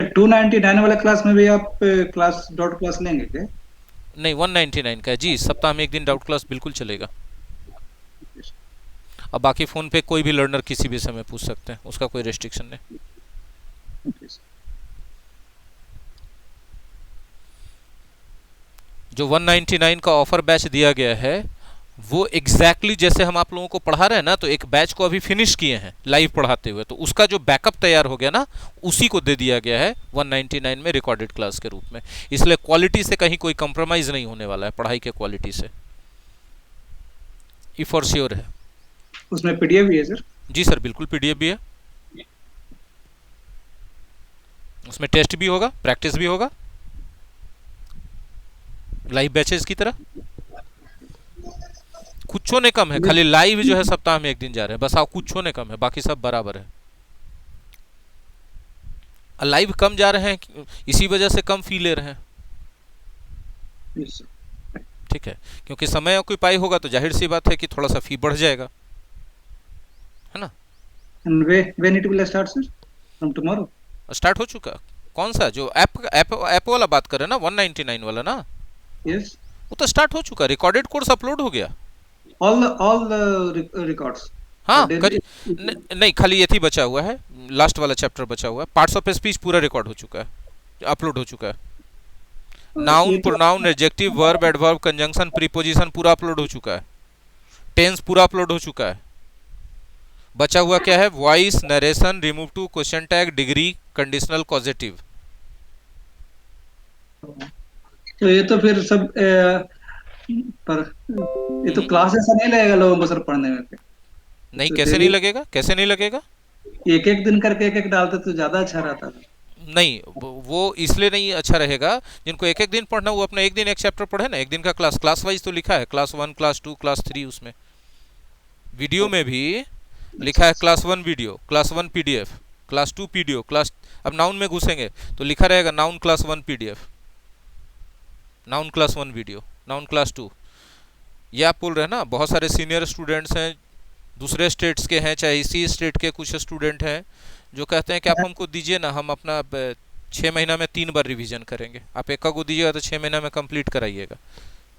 299 वाला क्लास में भी आप क्लास डॉट क्लास लेंगे क्या? नहीं, 199 का है जी। सप्ताह में 1 दिन डाउट क्लास बिल्कुल चलेगा। अब बाकी फ़ोन पे कोई भी लर्नर किसी भी समय पूछ सकते हैं, उसका कोई रेस्ट्रिक्शन नहीं। जो 199 का ऑफर बैच दिया गया है वो एग्जैक्टली जैसे हम आप लोगों को पढ़ा रहे हैं ना, तो एक बैच को अभी फिनिश किए हैं लाइव पढ़ाते हुए, तो उसका जो बैकअप तैयार हो गया ना, उसी को दे दिया गया है 199 में रिकॉर्डेड क्लास के रूप में। इसलिए क्वालिटी से कहीं कोई कंप्रोमाइज नहीं होने वाला है, पढ़ाई के क्वालिटी से, ये फॉर श्योर है। उसमें पीडीएफ भी है सर? जी सर, बिल्कुल पीडीएफ भी है। उसमें टेस्ट भी होगा, प्रैक्टिस भी होगा, लाइव बैचेस की तरह। कुछ ने कम है, खाली लाइव जो है सप्ताह में एक दिन जा रहे हैं बस। हाँ, कुछ ने कम है, बाकी सब बराबर है। लाइव कम जा रहे हैं, इसी वजह से कम फी ले रहे हैं। Yes, sir. ठीक है, क्योंकि समय ऑक्यूपाई होगा तो जाहिर सी बात है कि थोड़ा सा फी बढ़ जाएगा, है ना। And when it will start, sir? From tomorrow? Start हो चुका। कौन सा जो ऐप वाला बात कर रहे हैं ना, 199 वाला ना, Yes. वो तो स्टार्ट हो चुका। रिकॉर्डेड कोर्स अपलोड हो गया। All the records. हाँ Daily- नहीं, खाली ये थी बचा हुआ है, लास्ट वाला चैप्टर बचा हुआ है। पार्ट्स ऑफ स्पीच पूरा रिकॉर्ड हो चुका है, अपलोड हो चुका है। Noun, pronoun, adjective, verb, adverb, conjunction, preposition पूरा अपलोड हो चुका है। टेंस पूरा अपलोड हो चुका है। बचा हुआ क्या है? Voice, narration, remove to, question tag, degree, conditional, positive. तो ये तो फिर सब पर ये तो क्लास ऐसा नहीं लगेगा लोगों को सर पढ़ने में फिर। नहीं, तो कैसे नहीं लगेगा? कैसे नहीं लगेगा? एक एक दिन करके एक एक डालते तो ज्यादा अच्छा रहता था। नहीं, वो इसलिए नहीं अच्छा रहेगा। जिनको एक एक दिन पढ़ना, वो अपना एक दिन एक चैप्टर पढ़े ना। एक दिन का क्लास वाइज तो लिखा है, क्लास 1, क्लास 2, क्लास 3। उसमें वीडियो में भी लिखा है class 1 video, class 1 PDF, class 2 PDF, class. अब नाउन में घुसेंगे तो लिखा रहेगा noun class 1 PDF, noun class 1 video, noun class 2। ये आप बोल रहे हैं ना, बहुत सारे सीनियर स्टूडेंट्स हैं, दूसरे स्टेट्स के हैं, चाहे इसी स्टेट के कुछ स्टूडेंट हैं, जो कहते हैं कि आप हमको दीजिए ना, हम अपना 6 महीना में 3 बार रिवीजन करेंगे। आप एक को दीजिएगा तो 6 महीना में कंप्लीट कराइएगा।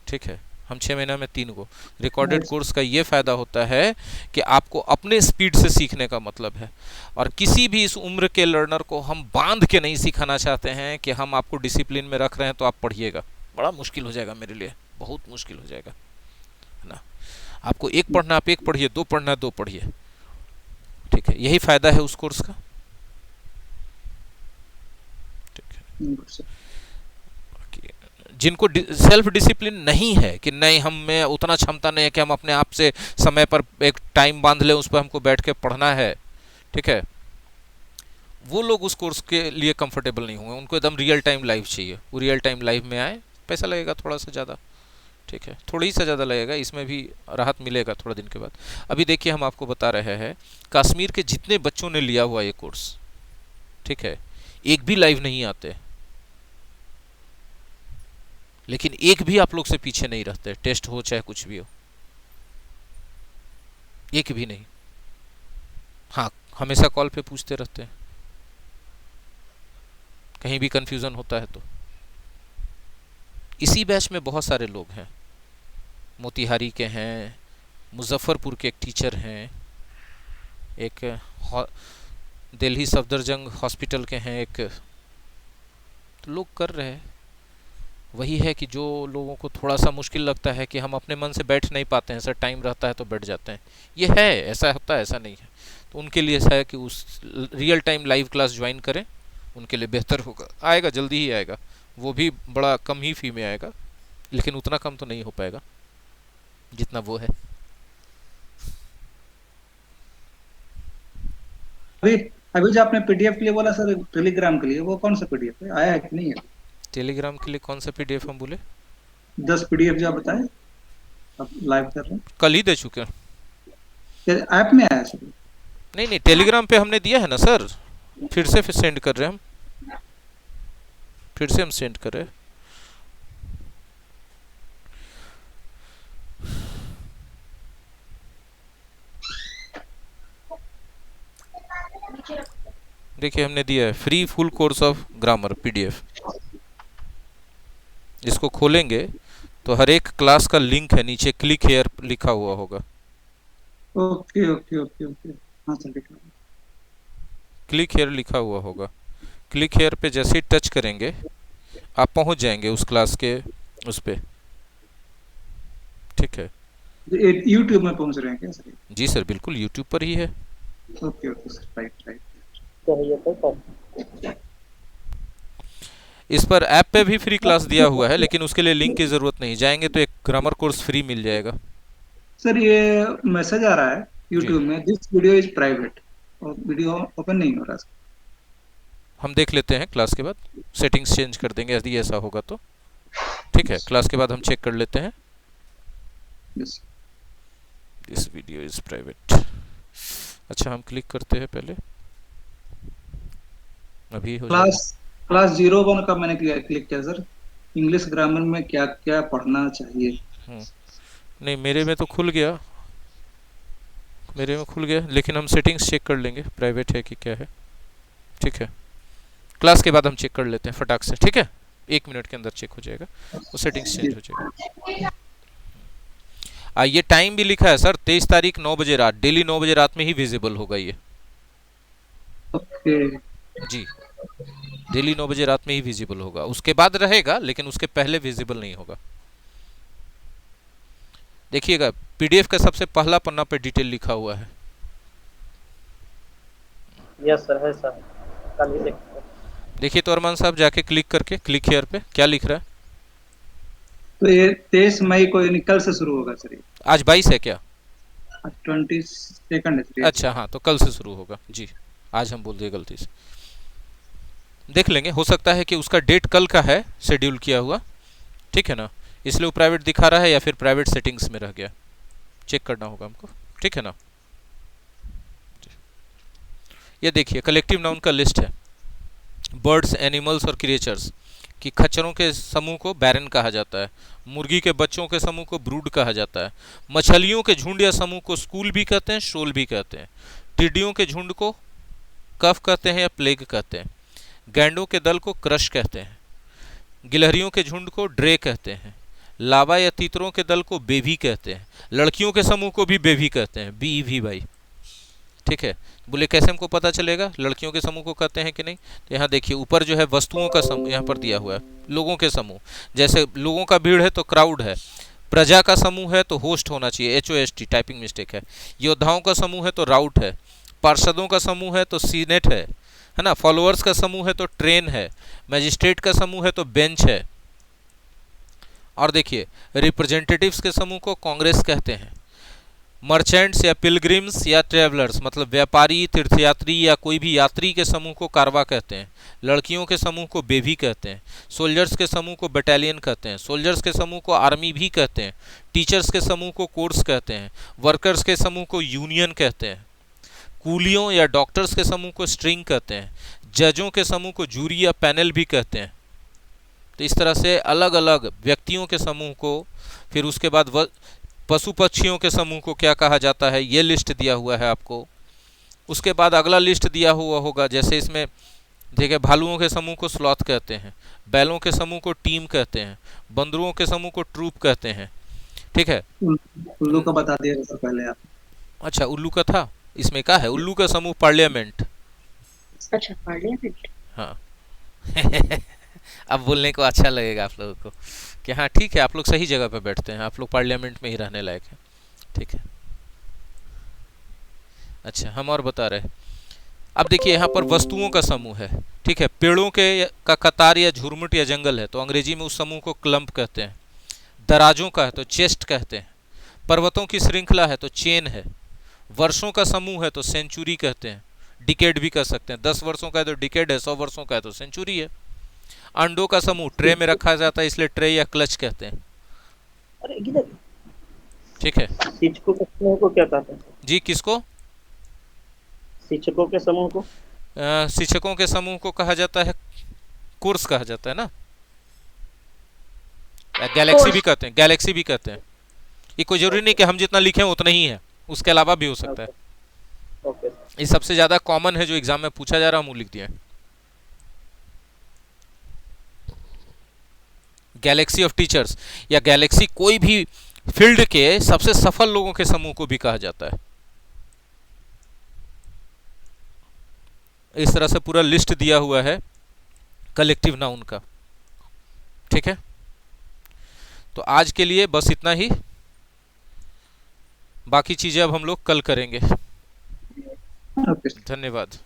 ठीक है, हम 6 महीना में 3 को। रिकॉर्डेड कोर्स का ये फ़ायदा होता है कि आपको अपने स्पीड से सीखने का मतलब है। और किसी भी इस उम्र के लर्नर को हम बांध के नहीं सिखाना चाहते हैं कि हम आपको डिसिप्लिन में रख रहे हैं तो आप पढ़िएगा। बड़ा मुश्किल हो जाएगा मेरे लिए, बहुत मुश्किल हो जाएगा, है ना। आपको एक पढ़ना, आप एक पढ़िए, 2 पढ़ना, 2 पढ़िए। ठीक है, यही फ़ायदा है उस कोर्स का। ठीक है, जिनको सेल्फ डिसिप्लिन नहीं है कि नहीं, हम में उतना क्षमता नहीं है कि हम अपने आप से समय पर एक टाइम बांध लें, उस पर हमको बैठ के पढ़ना है, ठीक है, वो लोग उस कोर्स के लिए कंफर्टेबल नहीं होंगे। उनको एकदम रियल टाइम लाइव चाहिए। वो रियल टाइम लाइव में आए, पैसा लगेगा थोड़ा सा ज़्यादा, ठीक है, थोड़ी सा ज़्यादा लगेगा, इसमें भी राहत मिलेगा थोड़ा दिन के बाद। अभी देखिए, हम आपको बता रहे हैं कश्मीर के जितने बच्चों ने लिया हुआ ये कोर्स, ठीक है, एक भी लाइव नहीं आते, लेकिन एक भी आप लोग से पीछे नहीं रहते, टेस्ट हो चाहे कुछ भी हो, एक भी नहीं। हाँ, हमेशा कॉल पे पूछते रहते हैं, कहीं भी कंफ्यूजन होता है तो। इसी बैच में बहुत सारे लोग हैं, मोतिहारी के हैं, मुजफ्फरपुर के एक टीचर हैं, एक दिल्ली सफदरजंग हॉस्पिटल के हैं, एक, तो लोग कर रहे हैं। वही है कि जो लोगों को थोड़ा सा मुश्किल लगता है कि हम अपने मन से बैठ नहीं पाते हैं सर, टाइम रहता है तो बैठ जाते हैं, ये है, ऐसा होता है, ऐसा नहीं है। तो उनके लिए ऐसा है कि उस real time live class join करें, उनके लिए बेहतर होगा। आएगा, जल्दी ही आएगा, वो भी बड़ा कम ही फी में आएगा, लेकिन उतना कम तो नहीं हो पाएगा जितना वो है। अभी अभी जो आपने पीडीएफ के लिए बोला सर, टेलीग्राम के लिए, वो कौन सा पीडीएफ है, आया है कि नहीं है? टेलीग्राम के लिए कौन सा पीडीएफ हम बोले? 10 पीडीएफ जो आप बताए, आप लाइव कर रहे हैं, कल ही दे चुके हैं। ऐप में आया सर? नहीं, टेलीग्राम पे हमने दिया है ना सर, फिर से सेंड कर रहे हैं हम, फिर से हम सेंड कर रहे हैं। देखिए, हमने दिया है free full course of grammar PDF. इसको खोलेंगे तो हर एक क्लास का लिंक है, नीचे क्लिक हेयर लिखा हुआ होगा। ओके ओके ओके ओके, हाँ सर लिखा है। क्लिक हेयर लिखा हुआ होगा। क्लिक हेयर पे जैसे ही टच करेंगे आप पहुंच जाएंगे उस क्लास के उस पे, ठीक है। यूट्यूब में पहुंच रहे हैं क्या सर? जी सर, बिल्कुल यूट्यूब पर ही है। Okay okay sir, right right. इस पर ऐप पे भी फ्री क्लास दिया हुआ है, लेकिन उसके लिए लिंक की जरूरत नहीं, जाएंगे तो एक ग्रामर कोर्स फ्री मिल जाएगा। सर ये मैसेज आ रहा है यूट्यूब में, दिस वीडियो इज प्राइवेट, और वीडियो ओपन नहीं हो रहा सर। हम देख लेते हैं क्लास के बाद, सेटिंग्स चेंज कर देंगे यदि ऐसा होगा तो, ठीक है। क्लास के बाद हम चेक कर लेते हैं। Yes. This video is private. अच्छा हम क्लिक करते हैं पहले, अभी हो जाएगा। क्लास 01 का मैंने क्लिक किया सर। इंग्लिश ग्रामर में क्या क्या पढ़ना चाहिए? नहीं मेरे में तो खुल गया, मेरे में खुल गया, लेकिन हम सेटिंग्स चेक कर लेंगे प्राइवेट है कि क्या है। ठीक है, क्लास के बाद हम चेक कर लेते हैं फटाक से। ठीक है, 1 मिनट के अंदर चेक हो जाएगा, वो सेटिंग्स चेंज हो जाएगा। ये टाइम भी लिखा है सर, 23 तारीख 9 बजे रात, डेली 9 बजे रात में ही विजिबल होगा ये। ओके जी, डेली 9 बजे रात में ही विजिबल होगा, उसके बाद रहेगा लेकिन उसके पहले विजिबल नहीं होगा। देखिएगा पीडीएफ का सबसे पहला पन्ना पे डिटेल लिखा हुआ है। यस सर, है सर, कल ही देखते हैं। देखिए तो अरमान साहब जाके क्लिक करके, क्लिक हियर पे क्या लिख रहा है? तो ये 23 मई को यानी कल से शुरू होगा सर? ये आज 22 है क्या? 22 है सर। अच्छा हाँ, तो कल से शुरू होगा जी, आज हम बोल दिए गलती से। देख लेंगे, हो सकता है कि उसका डेट कल का है शेड्यूल किया हुआ, ठीक है ना, इसलिए वो प्राइवेट दिखा रहा है या फिर प्राइवेट सेटिंग्स में रह गया, चेक करना होगा हमको। ठीक है ना, ये देखिए कलेक्टिव नाउन का लिस्ट है। बर्ड्स, एनिमल्स और क्रिएचर्स कि खच्चरों के समूह को बैरन कहा जाता है, मुर्गी के बच्चों के समूह को ब्रूड कहा जाता है, मछलियों के झुंड या समूह को स्कूल भी कहते हैं, शोल भी कहते हैं, टिड्डियों के झुंड को कफ कहते हैं या प्लेग कहते हैं, गैंडों के दल को क्रश कहते हैं, गिलहरियों के झुंड को ड्रे कहते हैं, लावा या तीतरों के दल को बेभी कहते हैं, लड़कियों के समूह को भी बेभी कहते हैं, बी भी भाई। ठीक है, बोले कैसे हमको पता चलेगा लड़कियों के समूह को कहते हैं कि नहीं? तो यहाँ देखिए ऊपर जो है वस्तुओं का समूह यहाँ पर दिया हुआ है, लोगों के समूह, जैसे लोगों का भीड़ है तो क्राउड है, प्रजा का समूह है तो होस्ट होना चाहिए, HOST, टाइपिंग मिस्टेक है, योद्धाओं का समूह है तो राउट है, पार्षदों का समूह है तो सीनेट है ना, फॉलोअर्स का समूह है तो ट्रेन है, मैजिस्ट्रेट का समूह है तो बेंच है, और देखिए रिप्रेजेंटेटिव्स के समूह को कांग्रेस कहते हैं, मर्चेंट्स या पिलग्रिम्स या ट्रेवलर्स मतलब व्यापारी, तीर्थयात्री या कोई भी यात्री के समूह को कारवा कहते हैं, लड़कियों के समूह को बेबी कहते हैं, सोल्जर्स के समूह को बटालियन कहते हैं, सोल्जर्स के समूह को आर्मी भी कहते हैं, टीचर्स के समूह को कोर्स कहते हैं, वर्कर्स के समूह को यूनियन कहते हैं, कूलियों या डॉक्टर्स के समूह को स्ट्रिंग कहते हैं, जजों के समूह को जूरी या पैनल भी कहते हैं। तो इस तरह से अलग अलग व्यक्तियों के समूह को, फिर उसके बाद पशु पक्षियों के समूह को क्या कहा जाता है, ये लिस्ट दिया हुआ है आपको। उसके बाद अगला लिस्ट दिया हुआ होगा, जैसे इसमें देखिए भालुओं के समूह को स्लॉथ कहते हैं, बैलों के समूह को टीम कहते हैं, बंदरों के समूह को ट्रूप कहते हैं। ठीक है, उल्लू का बता दिया सर पहले आप। अच्छा उल्लू का था, इसमें क्या है, उल्लू का समूह पार्लियामेंट। अच्छा पार्लियामेंट, हाँ अब बोलने को अच्छा लगेगा आप लोगों को कि हाँ ठीक है, आप लोग सही जगह पे बैठते हैं, आप लोग पार्लियामेंट में ही रहने लायक है। ठीक है, अच्छा हम और बता रहे, अब देखिए यहाँ पर वस्तुओं का समूह है। ठीक है, पेड़ों के का कतार या झुरमुट या जंगल है तो अंग्रेजी में उस समूह को क्लम्प कहते हैं, दराजों का है तो चेस्ट कहते हैं, पर्वतों की श्रृंखला है तो चेन है, वर्षों का समूह है तो सेंचुरी कहते हैं, डिकेड भी कह सकते हैं, 10 वर्षों का है तो डिकेड है, 100 वर्षों का है तो सेंचुरी है, अंडों का समूह ट्रे में रखा जाता है इसलिए ट्रे या क्लच कहते हैं। अरे गिदर, ठीक है, शिक्षकों के समूह को क्या कहते हैं? जी किसको? शिक्षकों के समूह को शिक्षकों के समूह को कहा जाता है कोर्स कहा जाता है ना, गैलेक्सी भी कहते हैं, गैलेक्सी भी कहते हैं। ये कोई जरूरी नहीं कि हम जितना लिखे उतना ही है, उसके अलावा भी हो सकता है। ओके, ये सबसे ज्यादा कॉमन है जो एग्जाम में पूछा जा रहा है, हम लिख दिया है। गैलेक्सी ऑफ टीचर्स या गैलेक्सी कोई भी फील्ड के सबसे सफल लोगों के समूह को भी कहा जाता है। इस तरह से पूरा लिस्ट दिया हुआ है कलेक्टिव नाउन का। ठीक है, तो आज के लिए बस इतना ही, बाकी चीजें अब हम लोग कल करेंगे। ओके। धन्यवाद।